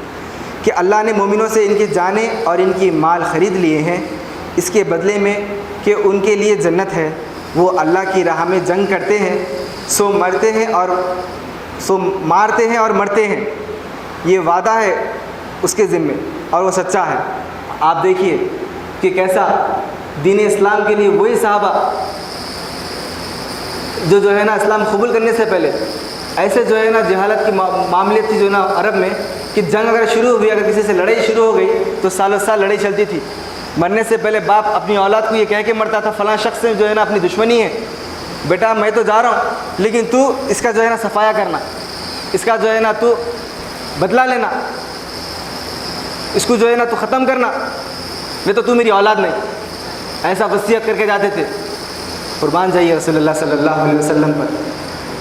کہ اللہ نے مومنوں سے ان کی جانیں اور ان کی مال خرید لیے ہیں اس کے بدلے میں کہ ان کے لیے جنت ہے، وہ اللہ کی راہ میں جنگ کرتے ہیں، سو مرتے ہیں اور سو مارتے ہیں اور مرتے ہیں، یہ وعدہ ہے اس کے ذمے اور وہ سچا ہے۔ آپ دیکھیے کہ کیسا دین اسلام کے لیے وہی صحابہ جو ہے نا اسلام قبول کرنے سے پہلے ایسے جو ہے نا جہالت کی معاملے تھی جو ہے نا عرب میں کہ جنگ اگر شروع ہوئی، اگر کسی سے لڑائی شروع ہو گئی تو سالوں سال لڑائی چلتی تھی۔ مرنے سے پہلے باپ اپنی اولاد کو یہ کہہ کے مرتا تھا فلاں شخص سے جو ہے نا اپنی دشمنی ہے، بیٹا میں تو جا رہا ہوں لیکن تو اس کا جو ہے نا صفایا کرنا، اس کا جو ہے نا تو بدلہ لینا، اس کو جو ہے نا تو ختم کرنا، نہیں تو میری اولاد نہیں، ایسا وصیت کر کے جاتے تھے۔ قربان جائیے رسول اللہ صلی اللہ علیہ وسلم پر،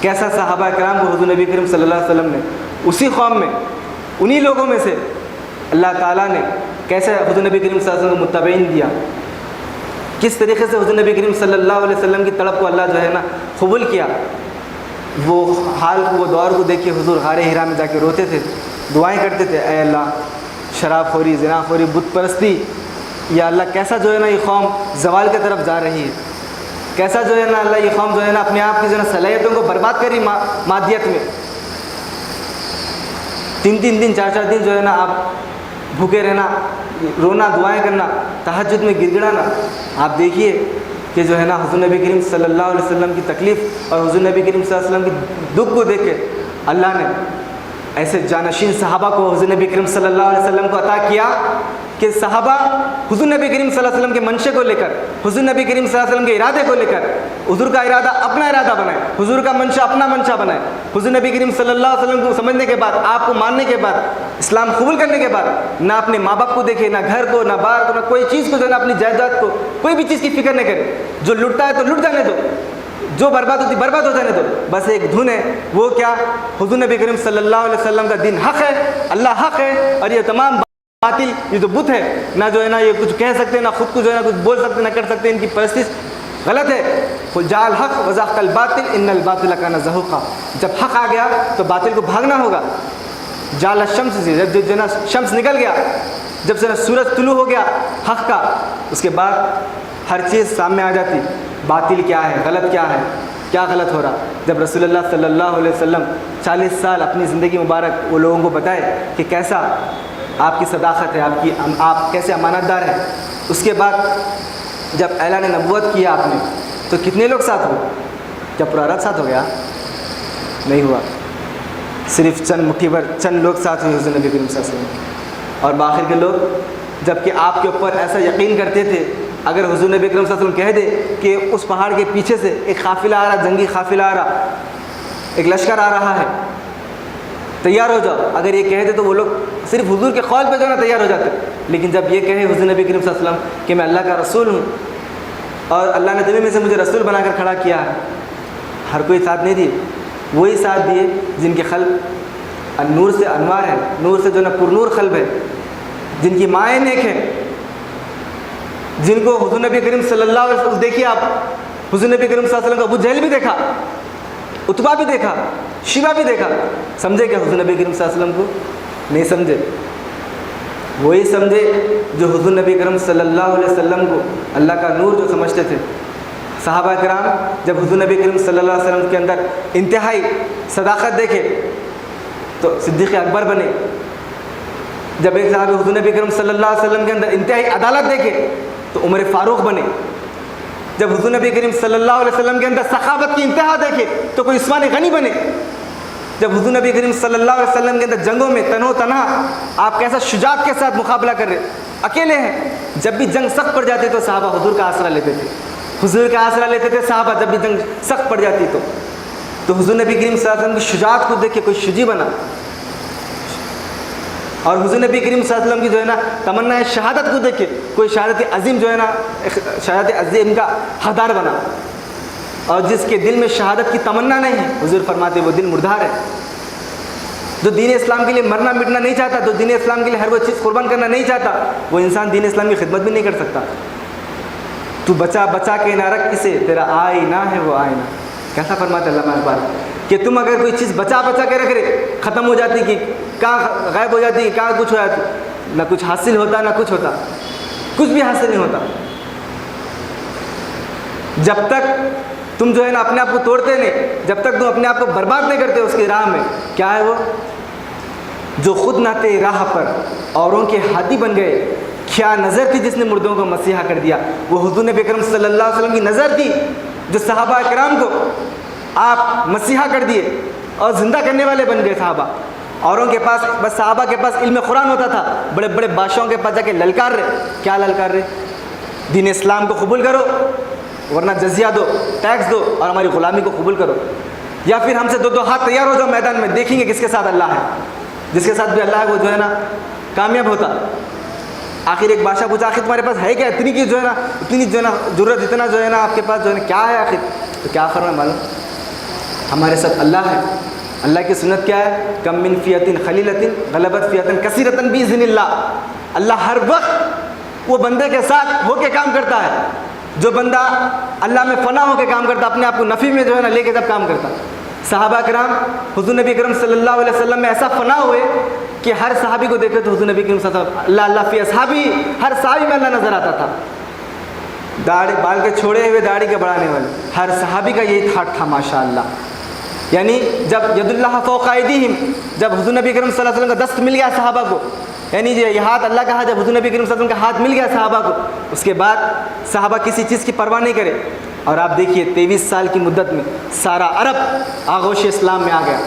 کیسا صحابہ کرام کو حضور نبی کریم صلی اللہ علیہ وسلم نے اسی قوم میں، انہی لوگوں میں سے اللہ تعالیٰ نے کیسے حضور نبی کریم صلی اللہ علیہ وسلم کو متبعین دیا، کس طریقے سے حضور نبی کریم صلی اللہ علیہ وسلم کی طلب کو اللہ جو ہے نا قبول کیا۔ وہ حال کو، وہ دور کو دیکھیے، حضور غار حرا میں جا کے روتے تھے، دعائیں کرتے تھے، اے اللہ شراب خوری، زنا خوری، بت پرستی، یا اللہ کیسا جو ہے نا یہ قوم زوال کی طرف جا رہی ہے، کیسا جو ہے نا اللہ یہ قوم جو ہے نا اپنے آپ کی جو ہے نا صلاحیتوں کو برباد کری مادیت میں۔ 3 دن 4 دن جو ہے نا آپ بھوکے رہنا، رونا، دعائیں کرنا، تہجد میں گڑ گڑانا۔ آپ دیکھیے کہ جو ہے نا حضور نبی کریم صلی اللہ علیہ وسلم کی تکلیف اور حضور نبی کریم صلی اللہ علیہ وسلم کی دکھ کو دیکھ کے اللہ نے ایسے جانشین صحابہ کو حضور نبی کریم صلی اللہ علیہ وسلم کو عطا کیا کہ صحابہ حضور نبی کریم صلی اللہ علیہ وسلم کے منشے کو لے کر، حضور نبی کریم صلی اللہ علیہ وسلم کے ارادے کو لے کر، حضور کا ارادہ اپنا ارادہ بنائے، حضور کا منشا اپنا منشا بنائے، حضور نبی کریم صلی اللہ علیہ وسلم کو سمجھنے کے بعد، آپ کو ماننے کے بعد، اسلام قبول کرنے کے بعد نہ اپنے ماں باپ کو دیکھے، نہ گھر کو، نہ باہر کو، نہ کوئی چیز کو، جو ہے نا اپنی جائیداد کو، کوئی بھی چیز کی فکر نہ کرے، جو لٹتا ہے تو لٹ جانے دو، جو برباد ہوتی برباد ہو جانے دو، بس ایک دھن ہے، وہ کیا؟ حضور نبی کریم صلی اللہ علیہ وسلم کا دین حق ہے، اللہ حق ہے، اور یہ تمام باطل، یہ جو بت ہے، نہ جو ہے نا یہ کچھ کہہ سکتے، نہ خود کو جو ہے نا کچھ بول سکتے، نہ کر سکتے، ان کی پرستش غلط ہے۔ قل جاء الحق وزهق الباطل ان الباطل كان زهوقا، جب حق آ گیا تو باطل کو بھاگنا ہوگا۔ جال الشمس سے، جب جو ہے نا شمس نکل گیا، جب سے نا سورج طلوع ہو گیا حق کا، اس کے بعد ہر چیز سامنے آ جاتی، باطل کیا ہے، غلط کیا ہے، کیا غلط ہو رہا۔ جب رسول اللہ صلی اللہ علیہ وسلم 40 سال اپنی زندگی مبارک وہ لوگوں کو بتائے کہ کیسا آپ کی صداقت ہے، آپ کیسے امانت دار ہیں، اس کے بعد جب اعلان نبوت کیا آپ نے تو کتنے لوگ ساتھ ہوئے؟ کیا پورا عرب ساتھ ہو گیا؟ نہیں ہوا، صرف چند مٹھی بھر چند لوگ ساتھ ہوئے حضور نبی کریم صلی اللہ علیہ وسلم، اور باقی کے لوگ جب کہ آپ کے اوپر ایسا یقین کرتے تھے، اگر حضور نبی کریم صلی اللہ علیہ وسلم کہہ دے کہ اس پہاڑ کے پیچھے سے ایک قافلہ آ رہا، جنگی قافلہ آ رہا، ایک لشکر آ رہا ہے، تیار ہو جاؤ، اگر یہ کہہ دے تو وہ لوگ صرف حضور کے قول پہ جو ہے نا تیار ہو جاتے۔ لیکن جب یہ کہے حضور نبی کریم صلی اللہ علیہ وسلم کہ میں اللہ کا رسول ہوں اور اللہ نے دنیا میں سے مجھے رسول بنا کر کھڑا کیا ہے، ہر کوئی ساتھ نہیں دیے، وہی ساتھ دیے جن کے قلب نور سے انوار ہے، نور سے جو ہے نا پر نور قلب ہے، جن کی مائیں نیک ہیں، جن کو حضور نبی کریم صلی اللہ علیہ وسلم، دیکھیے آپ حضور نبی کریم صلی اللہ علیہ وسلم کا ابو جہل بھی دیکھا، عتبہ بھی دیکھا، شیبہ بھی دیکھا، سمجھے کہ حضور نبی کریم صلی اللہ علیہ وسلم کو نہیں سمجھے، وہی سمجھے جو حضور نبی کریم صلی اللہ علیہ وسلم کو اللہ کا نور جو سمجھتے تھے۔ صحابہ کرام جب حضور نبی کریم صلی اللہ علیہ وسلم کے اندر انتہائی صداقت دیکھے تو صدیق اکبر بنے، جب ایک صحابی حضور نبی کریم صلی اللہ علیہ وسلم کے اندر انتہائی عدالت دیکھے تو عمر فاروق بنے، جب حضور نبی کریم صلی اللہ علیہ وسلم کے اندر سخاوت کی انتہا دیکھے تو کوئی عثمان غنی بنے، جب حضور نبی کریم صلی اللہ علیہ وسلم کے اندر جنگوں میں تنہا آپ کیسا شجاعت کے ساتھ مقابلہ کر رہے، اکیلے ہیں، جب بھی جنگ سخت پڑ جاتی تو صحابہ حضور کا آسرا لیتے تھے، حضور کا آسرا لیتے تھے صحابہ، جب بھی جنگ سخت پڑ جاتی تو حضور نبی کریم صلی اللہ علیہ وسلم کی شجاعت کو دیکھ کے کوئی شجاع بنا، اور حضور نبی کریم صلی اللہ علیہ وسلم کی جو ہے نا تمنا شہادت کو دیکھ کے کوئی شہادت عظیم جو ہے نا شہادت عظیم کا حقدار بنا، اور جس کے دل میں شہادت کی تمنا نہیں ہے حضور فرماتے وہ دل مردار ہے۔ جو دین اسلام کے لیے مرنا مٹنا نہیں چاہتا، جو دین اسلام کے لیے ہر وہ چیز قربان کرنا نہیں چاہتا، وہ انسان دین اسلام کی خدمت بھی نہیں کر سکتا۔ تو بچا کے نہ رکھ اسے، تیرا آئینہ ہے وہ آئینہ، کیسا فرماتے اللہ اقبال کہ تم اگر کوئی چیز بچا کے رکھ رہے، ختم ہو جاتی کہ کہاں غائب ہو جاتی، کہاں کچھ ہو جاتی، نہ کچھ حاصل ہوتا نہ کچھ ہوتا، کچھ بھی حاصل نہیں ہوتا۔ جب تک تم جو ہے نا اپنے آپ کو توڑتے نہیں، جب تک تم اپنے آپ کو برباد نہیں کرتے اس کی راہ میں، کیا ہے وہ جو خود نہ تھے راہ پر اوروں کے ہادی بن گئے، کیا نظر تھی جس نے مردوں کو مسیحا کر دیا۔ وہ حضور نبی کریم صلی اللہ علیہ وسلم کی نظر تھی جو صحابہ کرام کو آپ مسیحا کر دیے اور زندہ کرنے والے بن گئے صحابہ۔ اوروں کے پاس بس صحابہ کے پاس علم قرآن ہوتا تھا، بڑے بڑے بادشاہوں کے پاس جا کے للکار رہے، کیا للکار رہے؟ دین اسلام کو قبول کرو ورنہ جزیہ دو، ٹیکس دو اور ہماری غلامی کو قبول کرو، یا پھر ہم سے دو ہاتھ تیار ہو جاؤ میدان میں، دیکھیں گے کس کے ساتھ اللہ ہے، جس کے ساتھ بھی اللہ ہے وہ جو ہے نا کامیاب ہوتا۔ آخر ایک بادشاہ پوچھا آخر تمہارے پاس ہے کیا، اتنی کی جو ہے نا اتنی جو ہے نا ضرورت، اتنا جو ہے نا آپ کے پاس جو ہے نا کیا ہے آخر؟ تو کیا فرمایا معلوم؟ ہمارے ساتھ اللہ ہے۔ اللہ کی سنت کیا ہے؟ کم من فیۃ قلیلۃ غلبت فیۃ کثیرۃ باذن اللہ۔ اللہ ہر وقت وہ بندے کے ساتھ ہو کے کام کرتا ہے، جو بندہ اللہ میں فنا ہو کے کام کرتا، اپنے آپ کو نفی میں جو ہے نا لے کے جب کام کرتا۔ صحابہ کرام حضور نبی کرم صلی اللہ علیہ وسلم میں ایسا فنا ہوئے کہ ہر صحابی کو دیکھتے تو حضور نبی کرم صلی اللہ علیہ وسلم اللہ اللہ فی اصحابی، ہر صحابی میں اللہ نظر آتا تھا، داڑھی بال کے چھوڑے ہوئے داڑھی کے بڑھانے والے، ہر صحابی کا یہی تھاٹ تھا ماشاءاللہ۔ یعنی جب ید اللہ فوق ایدیہم، جب حضور نبی کرم صلی اللہ علیہ وسلم کا دست مل گیا صحابہ کو، یعنی یہ ہاتھ اللہ کا ہاتھ، جب حضور نبی کرم صلی اللہ علیہ وسلم کا ہاتھ مل گیا صحابہ کو، اس کے بعد صحابہ کسی چیز کی پرواہ نہیں کرے۔ اور آپ دیکھیے 23 سال کی مدت میں سارا عرب آغوش اسلام میں آ گیا۔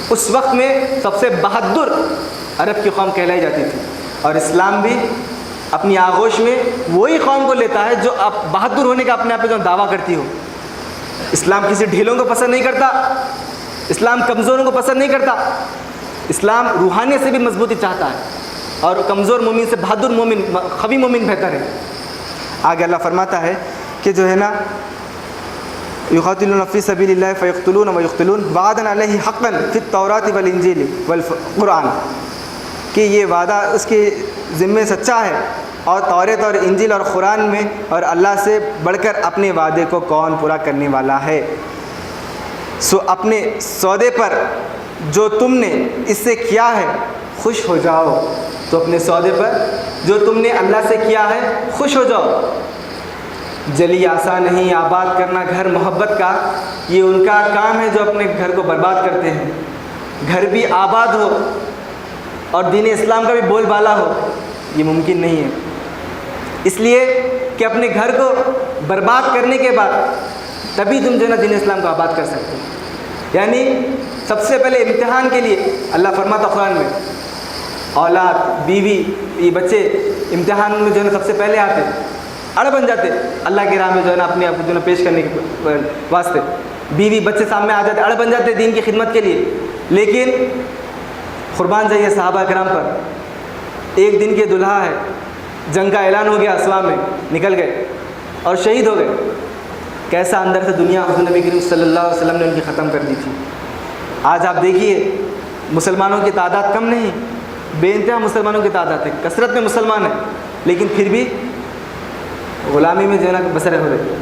اس وقت میں سب سے بہادر عرب کی قوم کہلائی جاتی تھی، اور اسلام بھی اپنی آغوش میں وہی قوم کو لیتا ہے جو اب بہادر ہونے کا اپنے آپ پہ جو دعویٰ کرتی ہو. اسلام کسی ڈھیلوں کو پسند نہیں کرتا, اسلام کمزوروں کو پسند نہیں کرتا, اسلام روحانیت سے بھی مضبوطی چاہتا ہے اور کمزور مومن سے بہادر مومن, قوی مومن بہتر ہے. آگے اللہ فرماتا ہے کہ جو ہے نا یقاتلون فی سبیل اللہ فیقتلون ویقتلون وعدا علیہ حقا فی التوراۃ والانجیل والقرآن, کہ یہ وعدہ اس کے ذمے سچا ہے اور توریت اور انجیل اور قرآن میں, اور اللہ سے بڑھ کر اپنے وعدے کو کون پورا کرنے والا ہے. سو اپنے سودے پر جو تم نے اس سے کیا ہے خوش ہو جاؤ. تو اپنے سودے پر جو تم نے اللہ سے کیا ہے خوش ہو جاؤ. جلی آسان نہیں آباد کرنا گھر محبت کا, یہ ان کا کام ہے جو اپنے گھر کو برباد کرتے ہیں. گھر بھی آباد ہو اور دین اسلام کا بھی بول بالا ہو, یہ ممکن نہیں ہے. اس لیے کہ اپنے گھر کو برباد کرنے کے بعد تبھی تم جو ہے نا دین اسلام کو آباد کر سکتے ہو. یعنی سب سے پہلے امتحان کے لیے اللہ فرماتا قرآن میں اولاد, بیوی, یہ بچے امتحان میں جو ہے نا سب سے پہلے آتے, اڑ بن جاتے اللہ کی راہ میں جو ہے نا اپنے آپ کو جو ہے نا پیش کرنے کے واسطے. بیوی بچے سامنے آ جاتے, اڑ بن جاتے دین کی خدمت کے لیے. لیکن قربان جائیے صحابہ کرام پر, ایک دن کے دلہا ہے, جنگ کا اعلان ہو گیا, اسوا میں نکل گئے اور شہید ہو گئے. کیسا اندر سے دنیا حضور نبی کریم صلی اللہ علیہ وسلم نے ان کی ختم کر دی تھی. آج آپ دیکھیے مسلمانوں کی تعداد کم نہیں, بے انتہا مسلمانوں کی تعداد ہے, کثرت میں مسلمان ہیں, لیکن پھر بھی غلامی میں جو ہے نا بسر ہو رہے,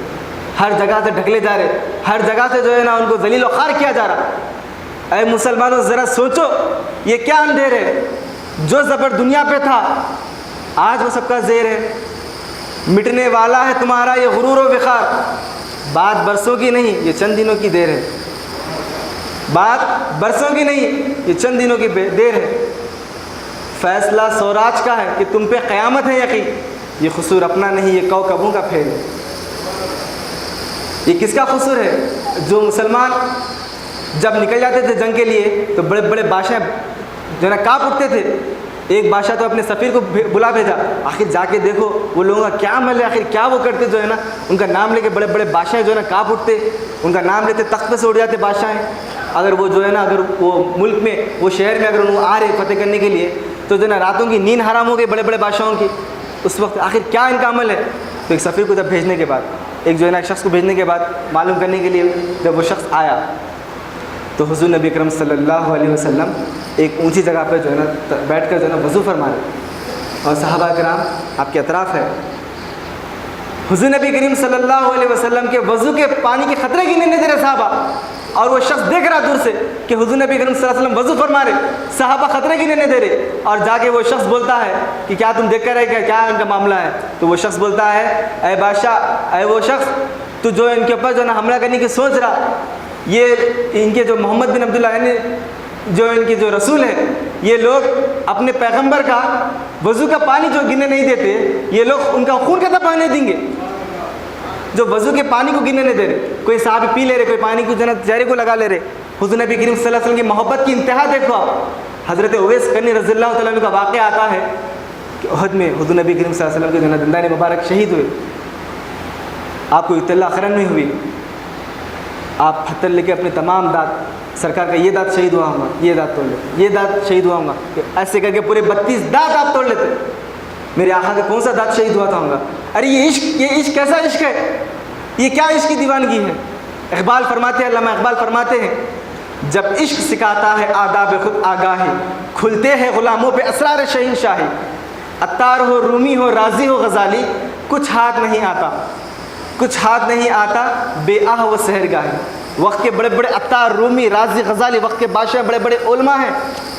ہر جگہ سے ڈھکلے جا رہے, ہر جگہ سے جو ہے نا ان کو ذلیل و خوار کیا جا رہا. اے مسلمانوں ذرا سوچو, یہ کیا اندھیر ہے؟ جو زبر دنیا پہ تھا آج وہ سب کا زیر ہے. مٹنے والا ہے تمہارا یہ غرور و وقار, بات برسوں کی نہیں یہ چند دنوں کی دیر ہے. بات برسوں کی نہیں یہ چند دنوں کی دیر ہے. فیصلہ سوراج کا ہے کہ تم پہ قیامت ہے یقین, یہ قصور اپنا نہیں یہ کوکبوں کا پھیل ہے. یہ کس کا قصور ہے؟ جو مسلمان جب نکل جاتے تھے جنگ کے لیے تو بڑے بڑے بادشاہ جو ہے نا کانپ اٹھتے تھے. ایک بادشاہ تو اپنے سفیر کو بلا بھیجا, آخر جا کے دیکھو وہ لوگوں کا کیا عمل ہے, آخر کیا وہ کرتے جو ہے نا. ان کا نام لے کے بڑے بڑے بادشاہ جو ہے نا کانپ اٹھتے, ان کا نام لیتے تخت پہ سے اٹھ جاتے بادشاہ. اگر وہ جو ہے نا اگر وہ ملک میں وہ شہر میں اگر وہ آ رہے فتح کرنے کے لیے تو جو ہے نا راتوں کی نیند حرام ہو گئی بڑے بڑے بادشاہوں کی. اس وقت آخر کیا ان کا عمل ہے؟ تو ایک سفیر کو جب بھیجنے کے بعد, ایک جو ہے نا ایک شخص کو بھیجنے کے بعد معلوم کرنے کے لیے جب وہ شخص آیا تو حضور نبی اکرم صلی اللہ علیہ وسلم ایک اونچی جگہ پہ جو ہے نا بیٹھ کر جو ہے نا وضو فرما رہے اور صحابہ کرام آپ کے اطراف ہے. حضور نبی کریم صلی اللہ علیہ وسلم کے وضو کے پانی کے خطرے کی نہیں دے رہے صحابہ, اور وہ شخص دیکھ رہا دور سے کہ حضور نبی کریم صلی اللہ علیہ وسلم وضو فرما رہے, صحابہ خطرے کی نہیں دے رہے. اور جا کے وہ شخص بولتا ہے کہ کیا تم دیکھ کر رہے کیا ان کا معاملہ ہے؟ تو وہ شخص بولتا ہے اے بادشاہ, اے وہ شخص تو جو ان کے اوپر جو ہے نا حملہ کرنے کی سوچ رہا, یہ ان کے جو محمد بن عبداللہ یعنی جو ان کے جو رسول ہیں, یہ لوگ اپنے پیغمبر کا وضو کا پانی جو گرنے نہیں دیتے, یہ لوگ ان کا خون کیسا بہنے دیں گے جو وضو کے پانی کو گرنے نہیں دے رہے. کوئی صحابی پی لے رہے, کوئی پانی کو جنت چہرے کو لگا لے رہے. حضور نبی کریم صلی اللہ علیہ وسلم کی محبت کی انتہا دیکھو آپ. حضرت اویس کرنی رضی اللہ تعالیٰ عنہ کا واقعہ آتا ہے کہ احد میں حضور نبی کریم صلی اللہ علیہ وسلم کے جنت دندان مبارک شہید ہوئے. آپ کو اطلاع خرن نہیں ہوئی, آپ پتھر لے کے اپنے تمام دانت سرکار کا یہ دانت شہید ہوا ہوں گا, یہ دانت توڑ لیتے, یہ دانت شہید ہوا ہوں گا, ایسے کر کے پورے 32 دانت آپ توڑ لیتے. میرے آقا کا کون سا دانت شہید ہوا تھا ہوں گا؟ ارے یہ عشق کیسا عشق ہے, یہ کیا عشق کی دیوانگی ہے. اقبال فرماتے ہیں, علامہ اقبال فرماتے ہیں جب عشق سکھاتا ہے آداب خود آگاہی, کھلتے ہیں غلاموں پہ اسرار شہنشاہی. عطار ہو رومی ہو رازی ہو غزالی, کچھ ہاتھ نہیں آتا کچھ ہاتھ نہیں آتا بے آہ و سحرگاہی. وقت کے بڑے بڑے عطار رومی رازی غزالی وقت کے بادشاہ بڑے بڑے علماء ہیں,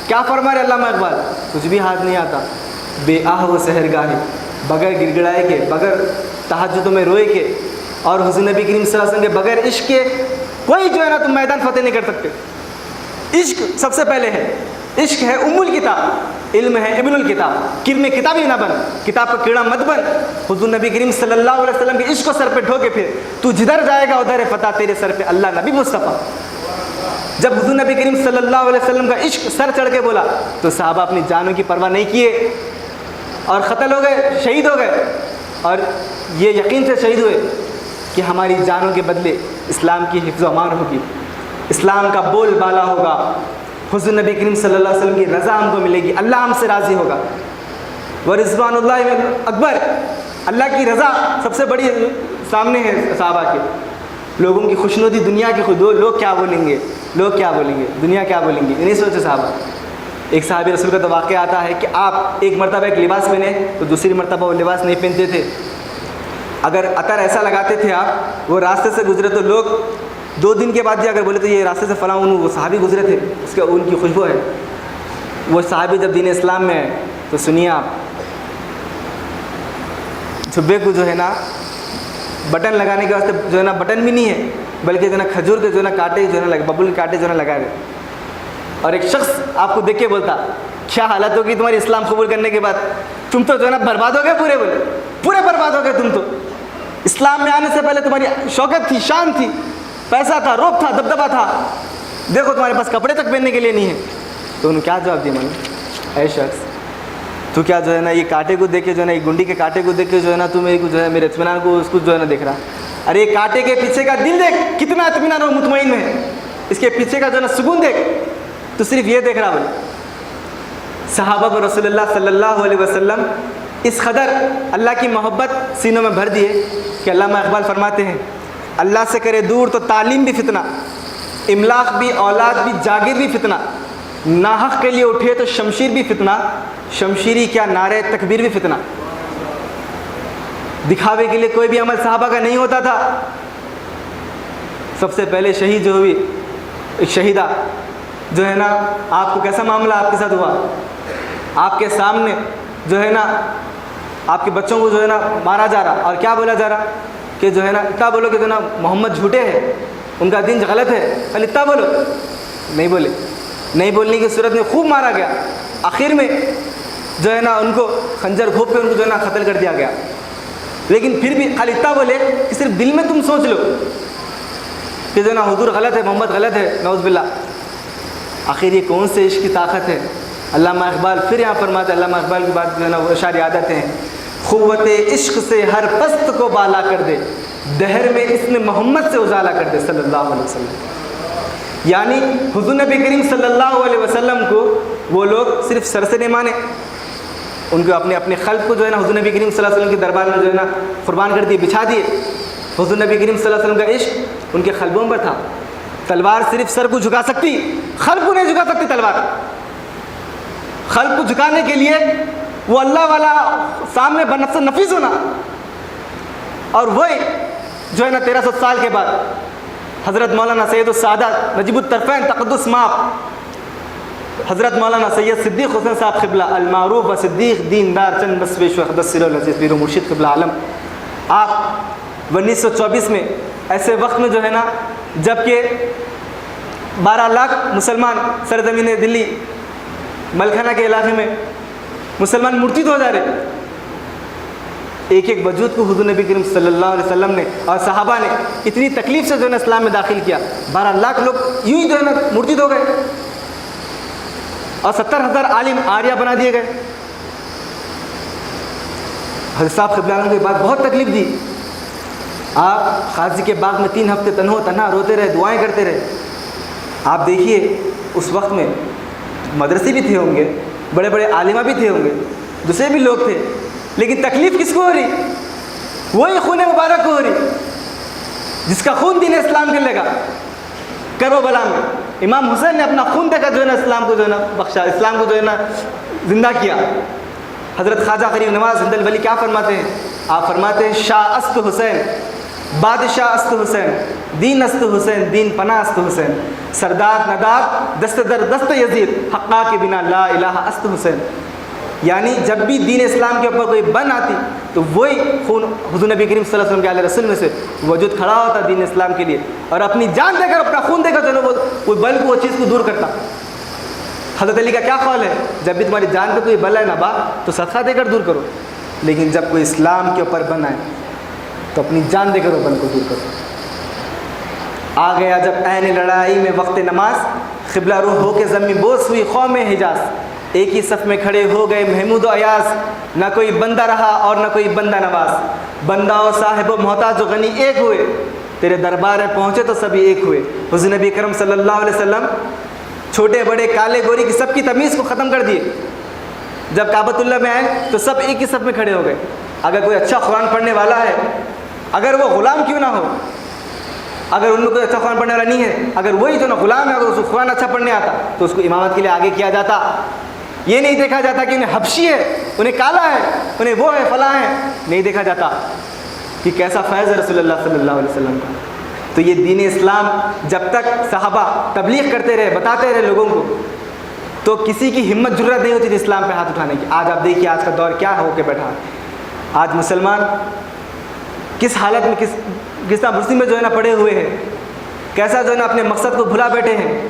کیا فرما رہے علامہ اقبال؟ کچھ بھی ہاتھ نہیں آتا بے آہ و سحرگاہی, بغیر گڑ گڑائے کے, بغیر تہجدوں میں روئے کے, اور حضور نبی کریم صلی اللہ علیہ وسلم کے بغیر عشق کے کوئی جو ہے نا تم میدان فتح نہیں کر سکتے. عشق سب سے پہلے ہے, عشق ہے ام الکتاب, علم ہے ابن الکتاب. کرم کتاب ہی نہ بن, کتاب کا کیڑا مت بن. حضور نبی کریم صلی اللہ علیہ وسلم کے عشق کو سر پہ ڈھوکے پھر تو جدھر جائے گا ادھر ہے فتح تیرے سر پہ, اللہ نبی مصطفیٰ. جب حضور نبی کریم صلی اللہ علیہ وسلم کا عشق سر چڑھ کے بولا تو صحابہ اپنی جانوں کی پرواہ نہیں کیے, اور قتل ہو گئے، شہید ہو گئے، اور یہ یقین سے شہید ہوئے کہ ہماری جانوں کے بدلے اسلام کی حفظ و امان ہوگی، اسلام کا بول بالا ہوگا، حضور نبی کریم صلی اللہ علیہ وسلم کی رضا ہم کو ملے گی، اللہ ہم سے راضی ہوگا۔ ورضوان اللہ اکبر، اللہ کی رضا سب سے بڑی سامنے ہے صحابہ کے۔ لوگوں کی خوشنودی دنیا کی خود، لوگ کیا بولیں گے، لوگ کیا بولیں گے، دنیا کیا بولیں گے، نہیں سوچے صحابہ۔ ایک صحابی رسول کا تو واقعہ آتا ہے کہ آپ ایک مرتبہ ایک لباس پہنے تو دوسری مرتبہ وہ لباس نہیں پہنتے تھے۔ اگر عطر ایسا لگاتے تھے آپ، وہ راستے سے گزرے تو لوگ 2 دن کے بعد بھی اگر بولے تو یہ راستے سے فلاں وہ صحابی گزرے تھے، اس کے ان کی خوشبو ہے۔ وہ صحابی جب دین اسلام میں ہے تو سنیے آپ، جھبے کو جو ہے نا بٹن لگانے کے واسطے جو ہے نا بٹن بھی نہیں ہے، بلکہ جو ہے نا کھجور کے جو ہے نا کانٹے جو ہے نا ببول کے کانٹے جو ہے نا لگائے ہوئے۔ اور ایک شخص آپ کو دیکھ کے بولتا کیا حالت ہوگی تمہاری اسلام قبول کرنے کے بعد، تم تو جو ہے نا برباد ہو گئے، پورے برباد ہو گئے تم تو۔ اسلام میں آنے سے پہلے تمہاری شوکت تھی، شان تھی، پیسہ تھا، روب تھا، دبدبہ تھا، دیکھو تمہارے پاس کپڑے تک پہننے کے لیے نہیں ہے۔ تو انہوں نے کیا جواب دیا؟ اے شخص، تو کیا جو ہے نا یہ کانٹے کو دیکھ کے جو ہے نا یہ گنڈی کے کانٹے کو دیکھ کے جو ہے نا تو میرے کو جو ہے میرے اطمینان کو اس کو جو ہے نا دیکھ رہا؟ ارے یہ کانٹے کے پیچھے کا دل دیکھ کتنا اطمینان اور مطمئن ہے، اس کے پیچھے کا جو ہے نا سکون دیکھ، تو صرف یہ دیکھ رہا بولے۔ صحابہ کو رسول اللہ صلی اللہ علیہ وسلم اس قدر اللہ کی محبت سینوں میں بھر دیے کہ علامہ اقبال فرماتے ہیں اللہ سے کرے دور تو تعلیم بھی فتنہ، املاق بھی، اولاد بھی، جاگیر بھی فتنہ، ناحق کے لیے اٹھے تو شمشیر بھی فتنہ، شمشیری کیا نعرے تکبیر بھی فتنہ۔ دکھاوے کے لیے کوئی بھی عمل صحابہ کا نہیں ہوتا تھا۔ سب سے پہلے شہید جو ہوئی، ایک شہیدہ جو ہے نا، آپ کو کیسا معاملہ آپ کے ساتھ ہوا؟ آپ کے سامنے جو ہے نا آپ کے بچوں کو جو ہے نا مارا جا رہا، اور کیا بولا جا رہا کہ جو ہے نا اتنا بولو کہ جو ہے نا محمد جھوٹے ہیں، ان کا دین غلط ہے، خالی اتنا بولو۔ نہیں بولے، نہیں بولنے کی صورت میں خوب مارا گیا، آخر میں جو ہے نا ان کو خنجر گھونپ کے ان کو جو ہے نا قتل کر دیا گیا۔ لیکن پھر بھی خالی اتنا بولے کہ صرف دل میں تم سوچ لو کہ جو ہے نا حضور غلط ہے، محمد غلط ہے، نعوذ باللہ۔ آخر یہ کون سے عشق کی طاقت ہے؟ علامہ اقبال پھر یہاں فرماتے ہیں، علامہ اقبال کی بات جو ہے نا وہ اشعار یاد آتے ہیں، قوت عشق سے ہر پست کو بالا کر دے، دہر میں اس نے محمد سے اجالا کر دے صلی اللہ علیہ وسلم۔ یعنی حضور نبی کریم صلی اللہ علیہ وسلم کو وہ لوگ صرف سر سے نہیں مانے، ان کو اپنے خلق کو جو ہے نا حضور نبی کریم صلی اللہ علیہ وسلم کے دربار میں جو ہے نا قربان کر دیے، بچھا دیے۔ حضور نبی کریم صلی اللہ علیہ وسلم کا عشق ان کے قلبوں پر تھا۔ تلوار صرف سر کو جھکا سکتی، خلق کو نہیں جھکا سکتی تلوار۔ خلق کو جھکانے کے لیے وہ اللہ والا سامنے بنفس نفیس ہونا، اور وہی جو ہے نا 1300 سال کے بعد حضرت مولانا سید السعادت نجیب الطرفین تقدس مآب حضرت مولانا سید صدیق حسین صاحب قبلہ المعروف و صدیق دیندار چند بسویش وحدت سر العزیز پیر و مرشد قبلہ عالم، آپ 1924 میں ایسے وقت میں جو ہے نا جب کہ 12 لاکھ مسلمان سرزمین دلی ملکھانہ کے علاقے میں مسلمان مرتد ہو جا رہے، ایک ایک وجود کو حضور نبی کریم صلی اللہ علیہ وسلم نے اور صحابہ نے اتنی تکلیف سے جو ہے نا اسلام میں داخل کیا۔ 12 لاکھ لوگ یوں ہی جو ہے نا مرتد ہو گئے، اور 70,000 عالم آریہ بنا دیے گئے۔ حضرت صاحب قبلہ عالم کے بعد بہت تکلیف دی، آپ قاضی کے باغ میں 3 ہفتے تنہا روتے رہے، دعائیں کرتے رہے۔ آپ دیکھیے اس وقت میں مدرسے بھی تھے ہوں گے، بڑے بڑے عالمہ بھی تھے ہوں گے، دوسرے بھی لوگ تھے، لیکن تکلیف کس کو ہو رہی؟ وہی خون مبارک کو ہو رہی جس کا خون دین اسلام کے لگا کربلا میں۔ امام حسین نے اپنا خون دے کر جو ہے نا اسلام کو جو ہے نا بخشا، اسلام کو جو ہے نا زندہ کیا۔ حضرت خواجہ غریب نواز زند الولی کیا فرماتے ہیں؟ آپ فرماتے ہیں شاہ است حسین، بادشاہ است حسین، دین است حسین، دین پناہ است حسین، سرداد نداد دست در دست یزید، حقا کے بنا لا الہ است حسین۔ یعنی جب بھی دین اسلام کے اوپر کوئی بن آتی تو وہی خون حضور نبی کریم صلی اللہ علیہ وسلم کے آل رسول میں سے وجود کھڑا ہوتا دین اسلام کے لیے، اور اپنی جان دے کر، اپنا خون دے کر جو ہے وہ بل کو، وہ چیز کو دور کرتا۔ حضرت علی کا کیا قول ہے؟ جب بھی تمہاری جان پہ کوئی بل ہے نا با تو صدقہ دے کر دور کرو، لیکن جب کوئی اسلام کے اوپر بن آئے تو اپنی جان دے کر وہ بل کو دور کرو۔ آ گیا جب عین لڑائی میں وقت نماز، قبلہ روح ہو کے زمین بوس ہوئی قوم حجاز، ایک ہی صف میں کھڑے ہو گئے محمود و ایاز، نہ کوئی بندہ رہا اور نہ کوئی بندہ نواز، بندہ و صاحب و محتاج و غنی ایک ہوئے، تیرے دربار میں پہنچے تو سبھی ایک ہوئے۔ حضور نبی کرم صلی اللہ علیہ وسلم چھوٹے بڑے کالے گورے کی سب کی تمیز کو ختم کر دیے۔ جب کعبۃ اللہ میں آئے تو سب ایک ہی صف میں کھڑے ہو گئے۔ اگر کوئی اچھا قرآن پڑھنے والا ہے، اگر وہ غلام کیوں نہ ہو، اگر ان میں کوئی اچھا قرآن پڑھنے والا نہیں ہے، اگر وہی جو نا غلام ہے، اگر اس کو قرآن اچھا پڑھنے آتا تو اس کو امامت کے لیے آگے کیا جاتا۔ یہ نہیں دیکھا جاتا کہ انہیں حبشی ہے، انہیں کالا ہے، انہیں وہ ہے فلاں ہے، نہیں دیکھا جاتا کہ کیسا فیض ہے رسول اللہ صلی اللہ علیہ وسلم کا۔ تو یہ دین اسلام جب تک صحابہ تبلیغ کرتے رہے، بتاتے رہے لوگوں کو، تو کسی کی ہمت جرأت نہیں ہوتی تھی اسلام پہ ہاتھ اٹھانے کی۔ آج آپ دیکھیے آج کا دور کیا ہو کے بیٹھا ہے۔ آج مسلمان کس حالت میں کس طرح مسلم میں جو ہے نا پڑے ہوئے ہیں، کیسا جو ہے نا اپنے مقصد کو بھلا بیٹھے ہیں۔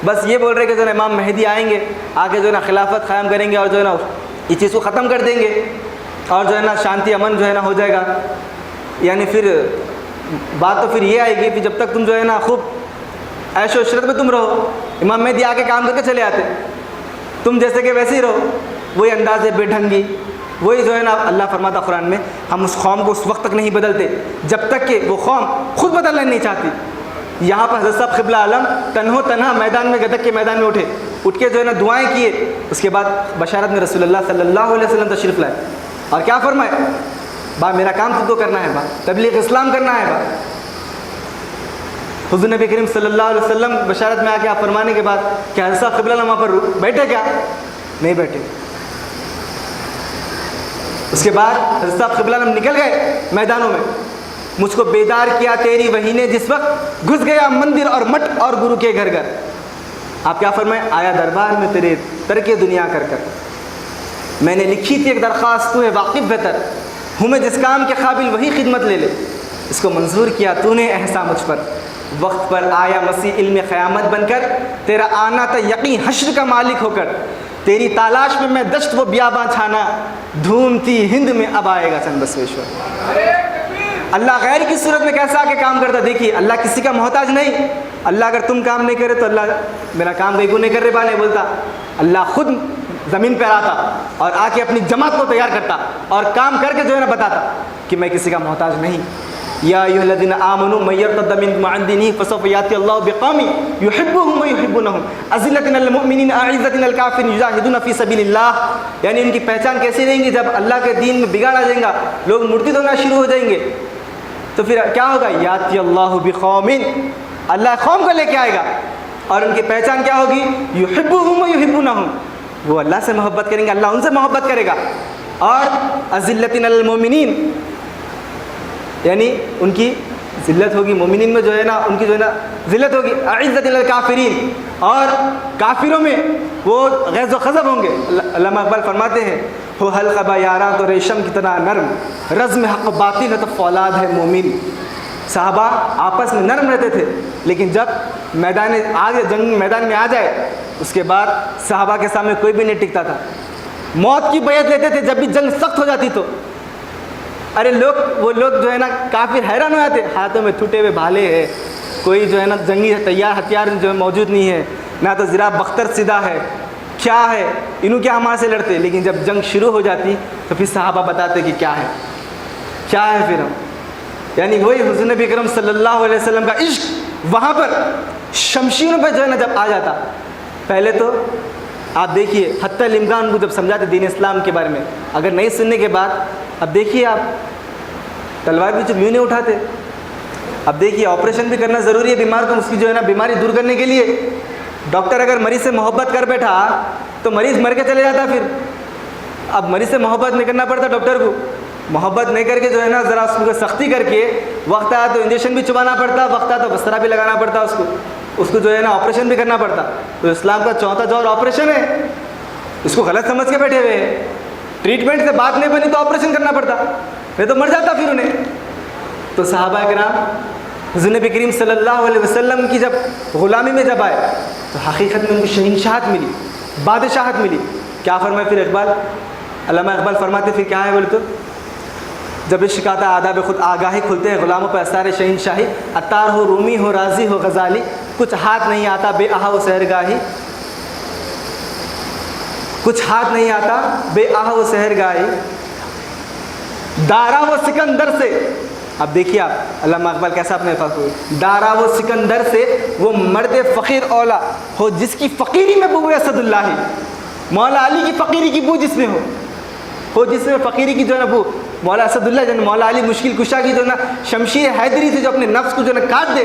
بس یہ بول رہے کہ جو ہے نا امام مہدی آئیں گے، آگے جو ہے نا خلافت قائم کریں گے اور جو ہے نا اس چیز کو ختم کر دیں گے اور جو ہے نا شانتی امن جو ہے نا ہو جائے گا۔ یعنی پھر بات تو پھر یہ آئے گی کہ جب تک تم جو ہے نا خوب عیش و عشرت میں تم رہو، امام مہدی آگے کام کر کے چلے آتے، تم جیسے کہ ویسے ہی رہو، وہی انداز بے ڈھنگی، وہی جو ہے نا اللہ فرماتا قرآن میں ہم اس قوم کو اس وقت تک نہیں بدلتے جب تک کہ وہ قوم خود بدلنا نہیں چاہتی۔ یہاں پر حضرت صاحب قبلہ عالم تنہا میدان میں گدک کے میدان میں اٹھ کے جو ہے نا دعائیں کیے، اس کے بعد بشارت میں رسول اللہ صلی اللہ علیہ وسلم تشریف لائے اور کیا فرمائے؟ میرا کام تم کو کرنا ہے، تبلیغ اسلام کرنا ہے۔ حضور نبی کریم صلی اللہ علیہ وسلم بشارت میں آ کے آپ فرمانے کے بعد کیا حضرت صاحب قبلہ عالم وہاں پر بیٹھے؟ کیا نہیں بیٹھے۔ اس کے بعد حضرت صاحب قبلہ عالم نکل گئے میدانوں میں، مجھ کو بیدار کیا تیری وحی نے جس وقت گھس گیا مندر اور مٹ اور گرو کے گھر گھر۔ آپ کیا فرمائیں؟ آیا دربار میں تیرے ترک دنیا کر کر، میں نے لکھی تھی ایک درخواست، تو ہے واقف بہتر، ہوں میں جس کام کے قابل وہی خدمت لے لے، اس کو منظور کیا تو نے احسان مجھ پر، وقت پر آیا مسیح علم قیامت بن کر، تیرا آنا تھا یقین حشر کا مالک ہو کر، تیری تالاش میں دشت و بیاباں چھانا، ڈھونڈتی ہند میں اب آئے گا چند بسویشور۔ اللہ غیر کی صورت میں کیسا آ کے کام کرتا؟ دیکھیے اللہ کسی کا محتاج نہیں۔ اللہ اگر تم کام نہیں کرے تو اللہ میرا کام کہیں کو نہیں کر رہے با نہیں بولتا، اللہ خود زمین پہ آتا اور آ کے اپنی جماعت کو تیار کرتا اور کام کر کے جو ہے نا بتاتا کہ میں کسی کا محتاج نہیں۔ یا ایھا الذین آمنوا من یرتد منکم عن دینہ فسوف یأتی اللہ بقوم یحبهم ویحبونہ اذلۃ علی المؤمنین اعزۃ علی الکافرین یجاہدون فی سبیل اللہ۔ یعنی ان کی پہچان کیسی رہیں گی؟ جب اللہ کے دین میں بگاڑ آ جائے گا، لوگ مرتد ہونا شروع ہو جائیں گے، تو پھر کیا ہوگا؟ یاتی اللہ بقوم، اللہ قوم کو لے کے آئے گا اور ان کی پہچان کیا ہوگی؟ یحبهم ویحبونہ، وہ اللہ سے محبت کریں گے، اللہ ان سے محبت کرے گا۔ اور اذلۃ علی المؤمنین، یعنی ان کی ذلت ہوگی، مومنین میں جو ہے نا ان کی جو ہے نا ذلت ہوگی، اعزۃ علی الکافرین، اور کافروں میں وہ غیظ و غضب ہوں گے۔ علامہ اقبال فرماتے ہیں ہو حلقہ یاراں تو ریشم کی طرح نرم، رزم حق باطل ہے تو فولاد ہے مومن۔ صحابہ آپس میں نرم رہتے تھے، لیکن جب جنگ میدان میں آ جائے اس کے بعد صحابہ کے سامنے کوئی بھی نہیں ٹکتا تھا، موت کی بیعت لیتے تھے جب بھی جنگ سخت ہو جاتی تو۔ ارے وہ لوگ جو ہے نا کافر حیران ہو جاتے، ہاتھوں میں ٹوٹے ہوئے بھالے ہیں، کوئی جو ہے نا جنگی تیار ہتھیار جو ہے موجود نہیں ہے، نہ تو ذرا بختر سیدھا ہے، کیا ہے انہوں کیا ہمارے سے لڑتے۔ لیکن جب جنگ شروع ہو جاتی تو پھر صحابہ بتاتے کہ کیا ہے پھر ہم، یعنی وہی حضور نبی کرم صلی اللہ علیہ وسلم کا عشق وہاں پر شمشیروں پہ جو ہے نا جب آ جاتا۔ پہلے تو آپ دیکھیے حتی الامکان کو جب سمجھاتے دین اسلام کے بارے میں، اگر نہیں سننے کے بعد اب دیکھیے آپ تلوار بھی جب یوں نہیں اٹھاتے۔ اب دیکھیے آپریشن بھی کرنا ضروری ہے بیمار کو اس کی جو ہے نا بیماری دور کرنے کے لیے۔ ڈاکٹر اگر مریض سے محبت کر بیٹھا تو مریض مر کے چلے جاتا۔ پھر اب مریض سے محبت نہیں کرنا پڑتا ڈاکٹر کو، محبت نہیں کر کے جو ہے نا ذرا اس کو سختی کر کے وقت آیا تو انجیکشن بھی چبانا پڑتا، وقت آیا تو بسترا بھی لگانا پڑتا، اس کو جو ہے نا آپریشن بھی کرنا پڑتا۔ تو اسلام کا چوتھا جور آپریشن ہے، اس کو غلط سمجھ کے بیٹھے ہوئے ہیں۔ ٹریٹمنٹ سے بات نہیں بنی تو آپریشن کرنا پڑتا، نہیں تو مر جاتا پھر انہیں۔ تو صحابہ کرام حضور نبی کریم صلی اللہ علیہ وسلم کی جب غلامی میں جب آئے تو حقیقت میں ان کو شہنشاہت ملی، بادشاہت ملی۔ کیا فرمائے پھر اقبال، علامہ اقبال فرماتے پھر کیا ہے بولے تو، جب عشق آتا آداب خود آگاہی کھلتے ہیں غلاموں پر اثار شہنشاہی، عطار ہو رومی ہو رازی ہو غزالی، کچھ ہاتھ نہیں آتا بے آہا و سحرگاہی۔ کچھ ہاتھ نہیں آتا بے آہ و سحر گائی، دارا و سکندر سے. اب دیکھیے آپ علامہ اقبال کیسا اپنے الفاظ کو، دارا و سکندر سے وہ مرد فقیر اولا ہو جس کی فقیری میں بو اسد اللہ، مولا علی کی فقیری کی بو جس میں ہو جس میں فقیری کی جو ہے نا بو، مولا اسد اللہ جو ہے مولا علی مشکل کشا کی جو ہے نا شمشیر حیدری تھی جو اپنے نفس کو جو ہے نا کاٹ دے،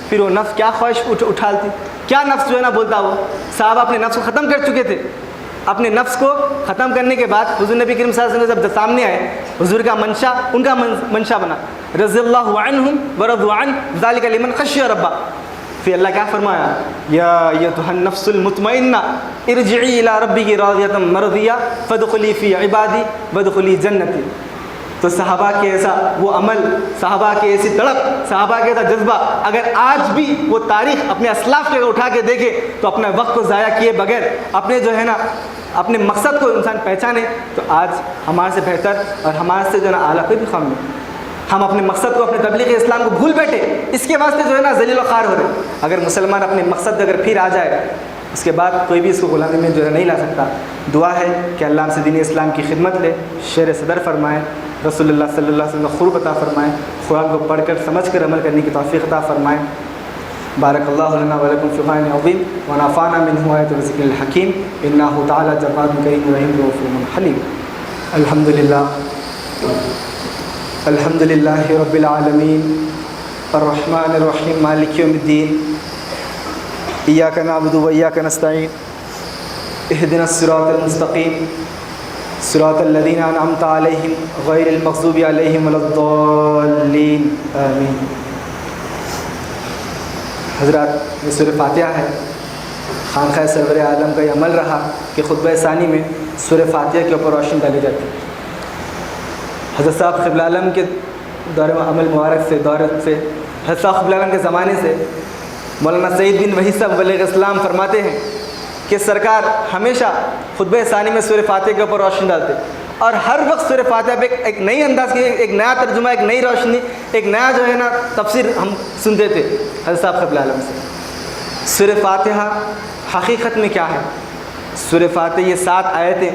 پھر وہ نفس کیا خواہش اٹھالتی، کیا نفس جو ہے نا بولتا. وہ صحابہ اپنے نفس کو ختم کر چکے تھے. اپنے نفس کو ختم کرنے کے بعد حضور نبی کریم صلی اللہ علیہ وسلم جب سامنے آئے، حضور کا منشا ان کا منشا بنا، رضی اللہ عنہم ورضوا عنہ ذالک لمن خشی ربہ. پھر اللہ کیا فرمایا، یا ایتھا النفس المطمئنہ ارجعی الی ربک راضیۃ مرضیہ فادخلی فی عبادی وادخلی جنتی. تو صحابہ کے ایسا وہ عمل، صحابہ کے ایسی تڑپ، صحابہ کے ایسا جذبہ اگر آج بھی وہ تاریخ اپنے اسلاف کے اٹھا کے دیکھے تو اپنے وقت کو ضائع کیے بغیر اپنے جو ہے نا اپنے مقصد کو انسان پہچانے تو آج ہمارے سے بہتر اور ہمارے سے جو ہے نا اعلیٰ کوئی بھی قوم نہیں. ہم اپنے مقصد کو، اپنے تبلیغ اسلام کو بھول بیٹھے، اس کے واسطے جو ہے نا ذلیل و خوار ہو رہے. اگر مسلمان اپنے مقصد اگر پھر آ جائے اس کے بعد کوئی بھی اس کو غلامی میں جو ہے نہیں لا سکتا. دعا ہے کہ اللہ ہم سے دین اسلام کی خدمت لے، شیر صدر فرمائے، رسول اللہ صلی اللہ علیہ وسلم کا قرب عطا فرمائے، قرآن کو پڑھ کر سمجھ کر عمل کرنے کی توفیق عطا فرمائے. بارک اللہ لنا ولکم فی القرآن العظیم ونفعنا منہ آیات الذکر الحکیم انہ تعالی جواد کریم رحیم غفور حلیم. الحمد للہ رب العالمین الرحمن الرحیم مالک یوم الدین ایاک نعبد و ایاک نستعین اہدنا الصراط المستقیم صراط الذین انعمت علیہم غیر المغضوب علیہم ولا الضالین آمین. حضرات یہ سورہ فاتحہ ہے. خانقاہ سرور عالم کا یہ عمل رہا کہ خطبہ ثانی میں سورہ فاتحہ کے اوپر روشنی ڈالی جاتی ہے. حضرت صاحب قبلہ عالم کے دور عمل مبارک سے حضرت صاحب قبلہ عالم کے زمانے سے مولانا سعید بن وحید صاحب مبلغ اسلام فرماتے ہیں کہ سرکار ہمیشہ خطبہ ثانی میں سورہ فاتحہ کے اوپر روشنی ڈالتے اور ہر وقت سورہ فاتحہ پہ ایک نئی انداز کی، ایک نیا ترجمہ، ایک نئی روشنی، ایک نیا جو ہے نا تفسیر ہم سنتے تھے حضرت صاحب قبلہ عالم سے. سورہ فاتحہ حقیقت میں کیا ہے؟ سورہ فاتحہ یہ 7 آیتیں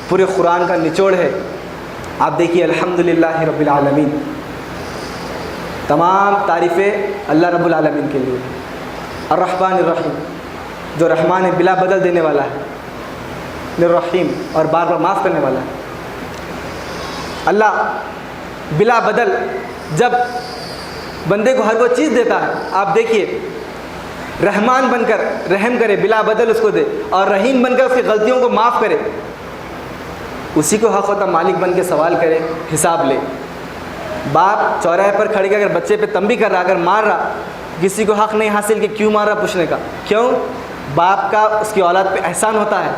پورے قرآن کا نچوڑ ہے. آپ دیکھیے الحمدللہ رب العالمین، تمام تعریفیں اللہ رب العالمین کے لیے. الرحمن الرحیم جو رحمان بلا بدل دینے والا ہے، الرحیم اور بار بار معاف کرنے والا ہے. اللہ بلا بدل جب بندے کو ہر وہ چیز دیتا ہے، آپ دیکھیے رحمان بن کر رحم کرے، بلا بدل اس کو دے، اور رحیم بن کر اس کی غلطیوں کو معاف کرے. اسی کو حق ہوتا مالک بن کے سوال کرے، حساب لے. باپ چوراہے پر کھڑے کے اگر بچے پہ تنبیہ کر رہا، اگر مار رہا، کسی کو حق نہیں حاصل کہ کیوں مار رہا پوچھنے کا. کیوں؟ باپ کا اس کی اولاد پہ احسان ہوتا ہے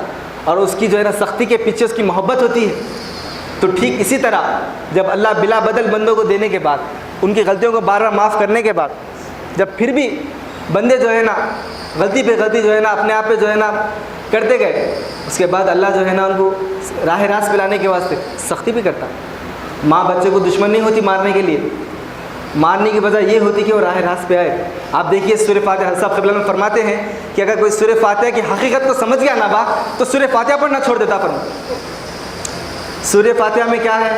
اور اس کی جو ہے نا سختی کے پیچھے اس کی محبت ہوتی ہے. تو ٹھیک اسی طرح جب اللہ بلا بدل بندوں کو دینے کے بعد، ان کی غلطیوں کو بار بار معاف کرنے کے بعد، جب پھر بھی بندے جو ہے نا غلطی پہ غلطی جو ہے نا اپنے آپ پہ جو ہے نا کرتے گئے، اس کے بعد اللہ جو ہے نا ان کو راہ راست پہ لانے کے واسطے سختی بھی کرتا. ماں بچے کو دشمن نہیں ہوتی مارنے کے لیے، مارنے کی وجہ یہ ہوتی کہ وہ راہ راست پہ آئے. آپ دیکھیے سورہ فاتحہ حضرت صاحب قبلہ میں فرماتے ہیں کہ اگر کوئی سورہ فاتحہ کی حقیقت کو سمجھ گیا نا تو سورہ فاتحہ پڑھنا چھوڑ دیتا. سورہ فاتحہ میں کیا ہے؟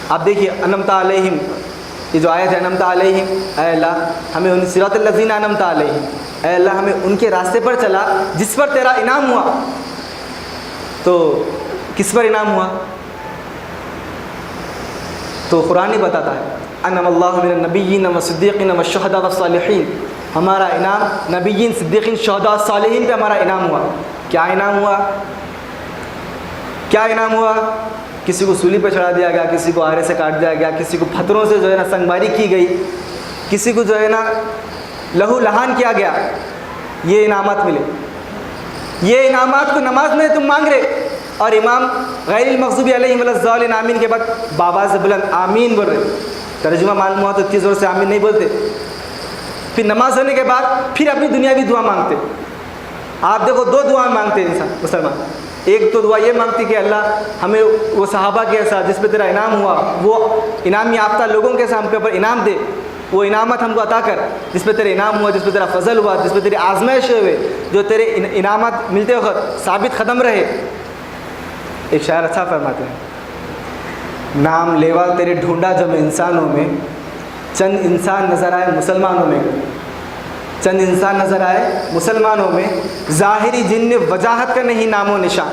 آپ دیکھیے انعمت علیہم، یہ جو آیت ہے انعمت علیہم، اے اللہ ہمیں ان صراط الذین انعمت علیہم، اے اللہ ہمیں ان کے راستے پر چلا جس پر تیرا انعام ہوا. تو کس پر انعام ہوا؟ تو قرآن ہی بتاتا ہے انعم اللہ من النبیین والصدیقین والشہداء والصالحین. ہمارا انعام نبیین، صدیقین، شہداء، صالحین پہ ہمارا انعام ہوا. کیا انعام ہوا؟ کیا انعام ہوا؟ کسی کو سولی پہ چڑھا دیا گیا، کسی کو آرے سے کاٹ دیا گیا، کسی کو پتھروں سے جو ہے نا سنگباری کی گئی، کسی کو جو ہے نا لہو لہان کیا گیا. یہ انعامات ملے. یہ انعامات کو نماز میں تم مانگ رہے اور امام غیر المغضوب علیہم ولا الضالین آمین کے بعد بابا سے بلند آمین بول رہے. ترجمہ معلوم ہوا تو اتنی زور سے آمین نہیں بولتے. پھر نماز ہونے کے بعد پھر اپنی دنیاوی دعا مانگتے. آپ دیکھو 2 دعا مانگتے ہیں انسان مسلمان. ایک تو دعا یہ مانگتی کہ اللہ ہمیں وہ صحابہ کے ایسا جس پہ تیرا انعام ہوا، وہ انعام یافتہ لوگوں کے ایسا ہم پہ اوپر انعام دے. وہ انعامات ہم کو عطا کر جس پہ تیرے انعام ہوا، جس پہ تیرا فضل ہوا، جس پہ تیری آزمائش ہوئے، جو تیرے انعامات ملتے وقت ثابت قدم رہے۔ ایک شاعر اچھا فرماتے ہیں، نام لیوا تیرے ڈھونڈا جب انسانوں میں، چند انسان نظر آئے مسلمانوں میں، چند انسان نظر آئے مسلمانوں میں، ظاہری جن نے وجاہت کا نہیں نام و نشان،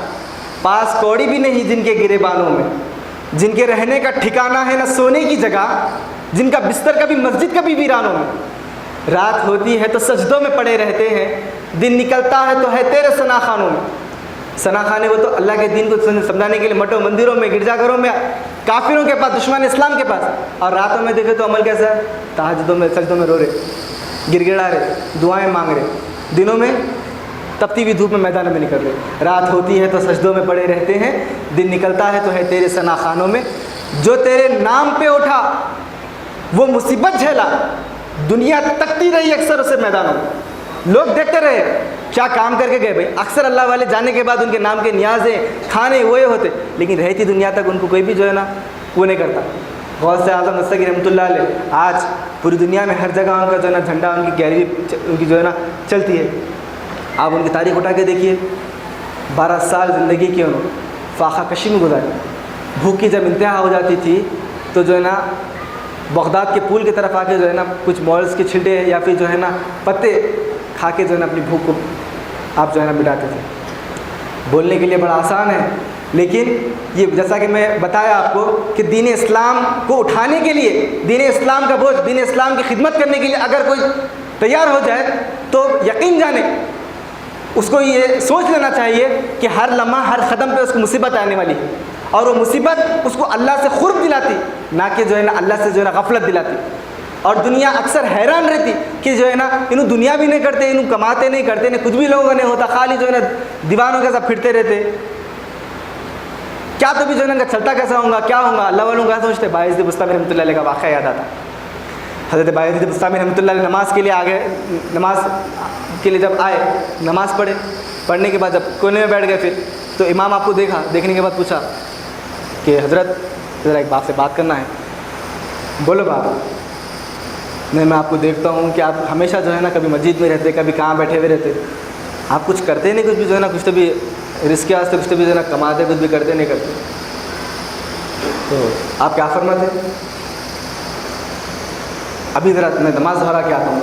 پاس کوڑی بھی نہیں جن کے گریبانوں میں، جن کے رہنے کا ٹھکانہ ہے نہ سونے کی جگہ، جن کا بستر کبھی مسجد کبھی ویرانوں میں، رات ہوتی ہے تو سجدوں میں پڑے رہتے ہیں، دن نکلتا ہے تو ہے تیرے ثنا خانوں میں۔ ثنا خانے وہ تو اللہ کے دین کو سمجھانے کے لیے مٹوں مندروں میں، گرجا گھروں میں، کافروں کے پاس، دشمن اسلام کے پاس، اور راتوں میں دیکھے تو عمل کیسا ہے، تہجدوں میں سجدوں میں رو رہے، گر گڑا رہے، دعائیں مانگ رہے، دنوں میں تپتی ہوئی دھوپ میں میدانوں میں نکل رہے، رات ہوتی ہے تو سجدوں میں پڑے رہتے ہیں، دن نکلتا ہے تو ہے تیرے ثنا خانوں میں۔ جو تیرے نام پہ اٹھا وہ مصیبت جھیلا، دنیا تکتی رہی اکثر اسے میدانوں میں، لوگ دیکھتے رہے کیا کام کر کے گئے بھائی۔ اکثر اللہ والے جانے کے بعد ان کے نام کے نیازیں، کھانے وہ ہوتے، لیکن رہتی دنیا تک ان کو کوئی بھی جو ہے نا وہ نہیں کرتا۔ غوث اعظم نستگی رحمۃ اللہ علیہ آج پوری دنیا میں ہر جگہ ان کا جو ہے نا جھنڈا، ان کی گیلری ان کی جو ہے نا چلتی ہے۔ آپ ان کی تاریخ اٹھا کے دیکھیے، 12 سال زندگی کی انہوں فاقہ کشی میں گزاری۔ بھوک کی جب انتہا ہو جاتی تھی تو جو ہے نا بغداد کے پول کی طرف آ کے جو ہے نا کچھ مالس کے چھلٹے یا پھر جو ہے نا پتے کھا کے جو ہے نا اپنی بھوک کو آپ جو ہے نا مٹاتے تھے۔ بولنے کے لیے بڑا آسان ہے، لیکن یہ جیسا کہ میں بتایا آپ کو کہ دین اسلام کو اٹھانے کے لیے، دین اسلام کا بوجھ، دین اسلام کی خدمت کرنے کے لیے اگر کوئی تیار ہو جائے تو یقین جانے اس کو یہ سوچ لینا چاہیے کہ ہر لمحہ ہر قدم پہ اس کو مصیبت آنے والی ہے، اور وہ مصیبت اس کو اللہ سے قرب دلاتی، نہ کہ جو ہے نا اللہ سے جو ہے نا غفلت دلاتی۔ اور دنیا اکثر حیران رہتی کہ جو ہے نا انہوں دنیا بھی نہیں کرتے، انہوں کماتے نہیں کرتے، نہیں کچھ بھی لوگوں نے ہوتا، خالی جو ہے نا دیوانوں کے ساتھ پھرتے رہتے، کیا تو بھی جو ہے نا چلتا کیسا ہوں گا، کیا ہوں گا۔ اللہ والوں کیا سوچتے؟ بایزید بستامی رحمۃ اللہ علیہ کا واقعہ یاد آتا۔ حضرت بایزید بستامی رحمۃ اللہ علیہ نماز کے لیے آگے، نماز کے لیے جب آئے، نماز پڑھنے کے بعد جب کونے میں بیٹھ گئے، پھر تو امام آپ کو دیکھا، دیکھنے کے بعد پوچھا کہ حضرت ذرا ایک باپ سے بات کرنا ہے۔ بولو باپ، میں آپ کو دیکھتا ہوں کہ آپ ہمیشہ جو ہے نا کبھی مسجد میں رہتے، کبھی کہاں بیٹھے ہوئے رہتے، آپ کچھ کرتے نہیں، کچھ بھی جو ہے نا کچھ تو بھی رزق کے واسطے کچھ تو بھی جو ہے نا کماتے، کچھ بھی کرتے نہیں کرتے، تو آپ کیا فرماتے؟ ابھی ذرا میں نماز دہرا کے آتا ہوں۔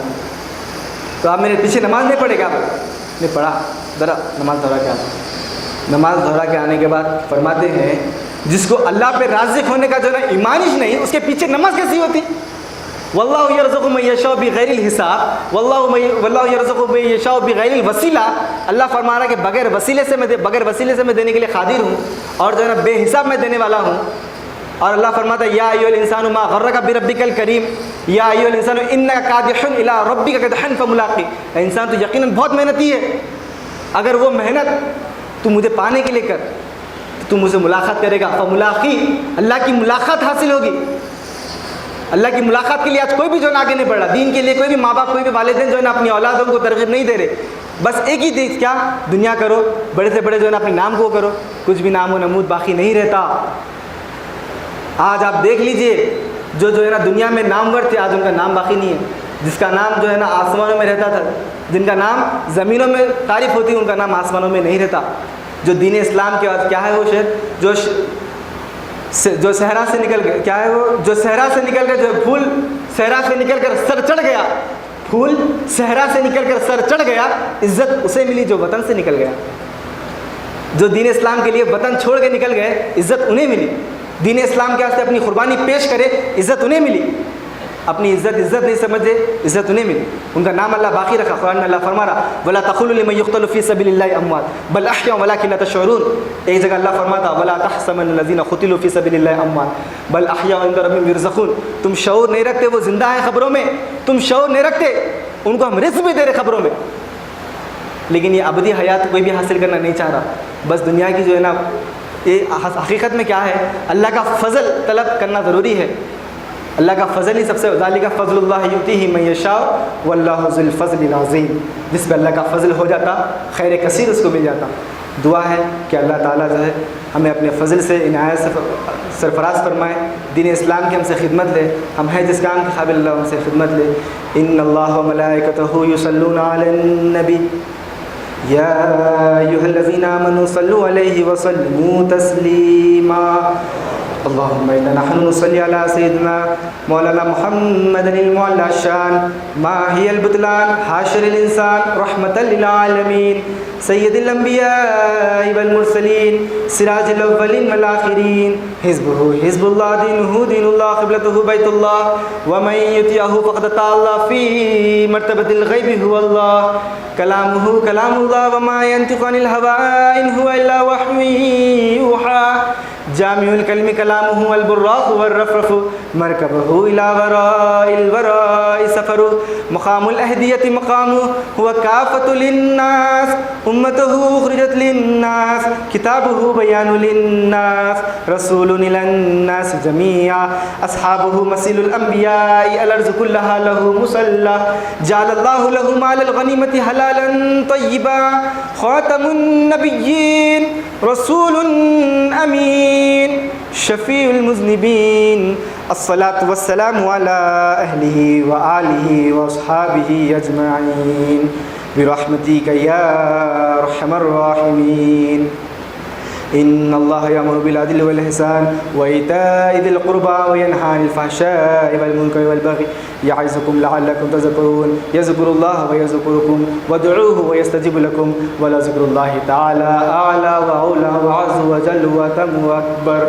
تو آپ میرے پیچھے نماز نہیں پڑھے گا؟ نہیں پڑھا، ذرا نماز دہرا کے آتا ہوں۔ نماز دہرا کے آنے کے بعد فرماتے ہیں جس کو اللہ پہ رازق ہونے کا جو ہے نا ایمان ہی نہیں، اس کے پیچھے نماز کیسی ہوتی؟ واللہ یرزق من یشاء بغیر الحساب، واللہ یرزق من یشاء بغیر الوسیلہ۔ اللہ فرما رہا ہے کہ بغیر وسیلے سے میں دینے کے لیے قادر ہوں، اور جو ہے نا بے حساب میں دینے والا ہوں۔ اور اللہ فرماتا ہے یا ایھا الانسان ما غرک بربک الکریم، یا ایھا الانسان انک کادح الی ربک کدحا فملاقی۔ انسان تو یقیناً بہت محنتی ہے، اگر وہ محنت تو مجھے پانے کے لیے کر تو مجھ سے ملاقات کرے گا، فملاقی، اللہ کی ملاقات حاصل ہوگی۔ اللہ کی ملاقات کے لیے آج کوئی بھی جو ہے آگے نہیں بڑھ رہا، دین کے لیے کوئی بھی ماں باپ، کوئی بھی والدین جو ہے نا اپنی اولادوں کو ترغیب نہیں دے رہے، بس ایک ہی چیز، کیا؟ دنیا کرو، بڑے سے بڑے جو ہے نا اپنے نام کو کرو، کچھ بھی نام و نمود باقی نہیں رہتا۔ آج آپ دیکھ لیجئے جو ہے نا دنیا میں نامور تھے، آج ان کا نام باقی نہیں ہے۔ جس کا نام جو ہے نا آسمانوں میں رہتا تھا، جن کا نام زمینوں میں تعریف ہوتی، ان کا نام آسمانوں میں نہیں رہتا۔ جو دین اسلام کے بعد کیا ہے وہ شہر جو صحرا سے نکل گیا، کیا ہے وہ جو صحرا سے نکل کر جو پھول صحرا سے نکل کر سر چڑھ گیا، پھول صحرا سے نکل کر سر چڑھ گیا، عزت اسے ملی جو وطن سے نکل گیا۔ جو دین اسلام کے لیے وطن چھوڑ کے نکل گئے، عزت انہیں ملی۔ دین اسلام کے واسطے اپنی قربانی پیش کرے، عزت انہیں ملی۔ اپنی عزت نہیں سمجھے، عزت انہیں ملی۔ ان کا نام اللہ باقی رکھا۔ قرآن میں اللہ فرما رہا وَلَا تَقُولُوا لِمَن يُقْتَلُ فِي سَبِيلِ اللَّهِ أَمْوَاتٌ بَلْ أَحْيَاءٌ وَلَٰكِن لَا تَشْعُرُونَ۔ ایک جگہ اللہ فرماتا وَلَا تَحْسَبَنَّ الَّذِينَ قُتِلُوا فِي سَبِيلِ اللَّهِ أَمْوَاتٌ بَلْ أَحْيَاءٌ عِندَ رَبِّهِمْ يُرْزَقُونَ۔ تم شعور نہیں رکھتے وہ زندہ ہیں خبروں میں، تم شعور نہیں رکھتے ان کو ہم رزق بھی دے رہے خبروں میں، لیکن یہ ابدی حیات کوئی بھی حاصل کرنا نہیں چاہ رہا۔ بس دنیا کی جو ہے نا یہ حقیقت میں کیا ہے، اللہ کا فضل طلب کرنا ضروری ہے۔ اللہ کا فضل ہی سب سے، ذالک فضل اللہ یؤتیہ من یشاء واللہ ذو الفضل العظیم۔ جس پہ اللہ کا فضل ہو جاتا، خیر کثیر اس کو مل جاتا۔ دعا ہے کہ اللہ تعالیٰ جو ہے ہمیں اپنے فضل سے عنایت سے سرفراز فرمائے، دین اسلام کی ہم سے خدمت لے، ہم ہیں جس کام کے قابل اللہ ہم سے خدمت لے۔ ان اللہ و ملائکتہ یصلون علی النبی یا ایھا الذین آمنوا صلوا علیہ وسلموا تسلیما۔ اللهم إنا نحن نصلي على سيدنا مولانا محمد المعلى الشان ما هي البطلان حاشر الإنسان رحمة للعالمين سيد الأنبياء والمرسلين سراج الأولين والآخرين حزبه حزب الله دينه دين الله قبلته بيت الله ومن يطيعه فقد أطاع الله في مرتبة الغيب هو الله كلامه كلام الله وما ينطق عن الهوى إن هو إلا وحي يوحى جامع الكلم كلامه والبراق والرفرف مركبه إلى وراء الوراء سفر مقام الأهدية مقامه هو كافة للناس أمته أخرجت للناس كتابه بيان للناس رسول إلى الناس جميعا أصحابه مسيل الأنبياء الأرض كلها له مسلى جعل الله له مال الغنيمة حلالا طيبا خاتم النبيين رسول أمين شفيع المذنبين الصلاة والسلام على أهله وآله وأصحابه أجمعين برحمتك يا أرحم الراحمين إن الله يأمر بالعدل والإحسان وإيتاء ذي القربى وينهى عن الفحشاء والمنكر والبغي يعظكم لعلكم تذكرون يذكر الله ويذكركم وادعوه ويستجيب لكم ولذكر الله تعالى أعلى وأولى وعز وجل وأتم وأكبر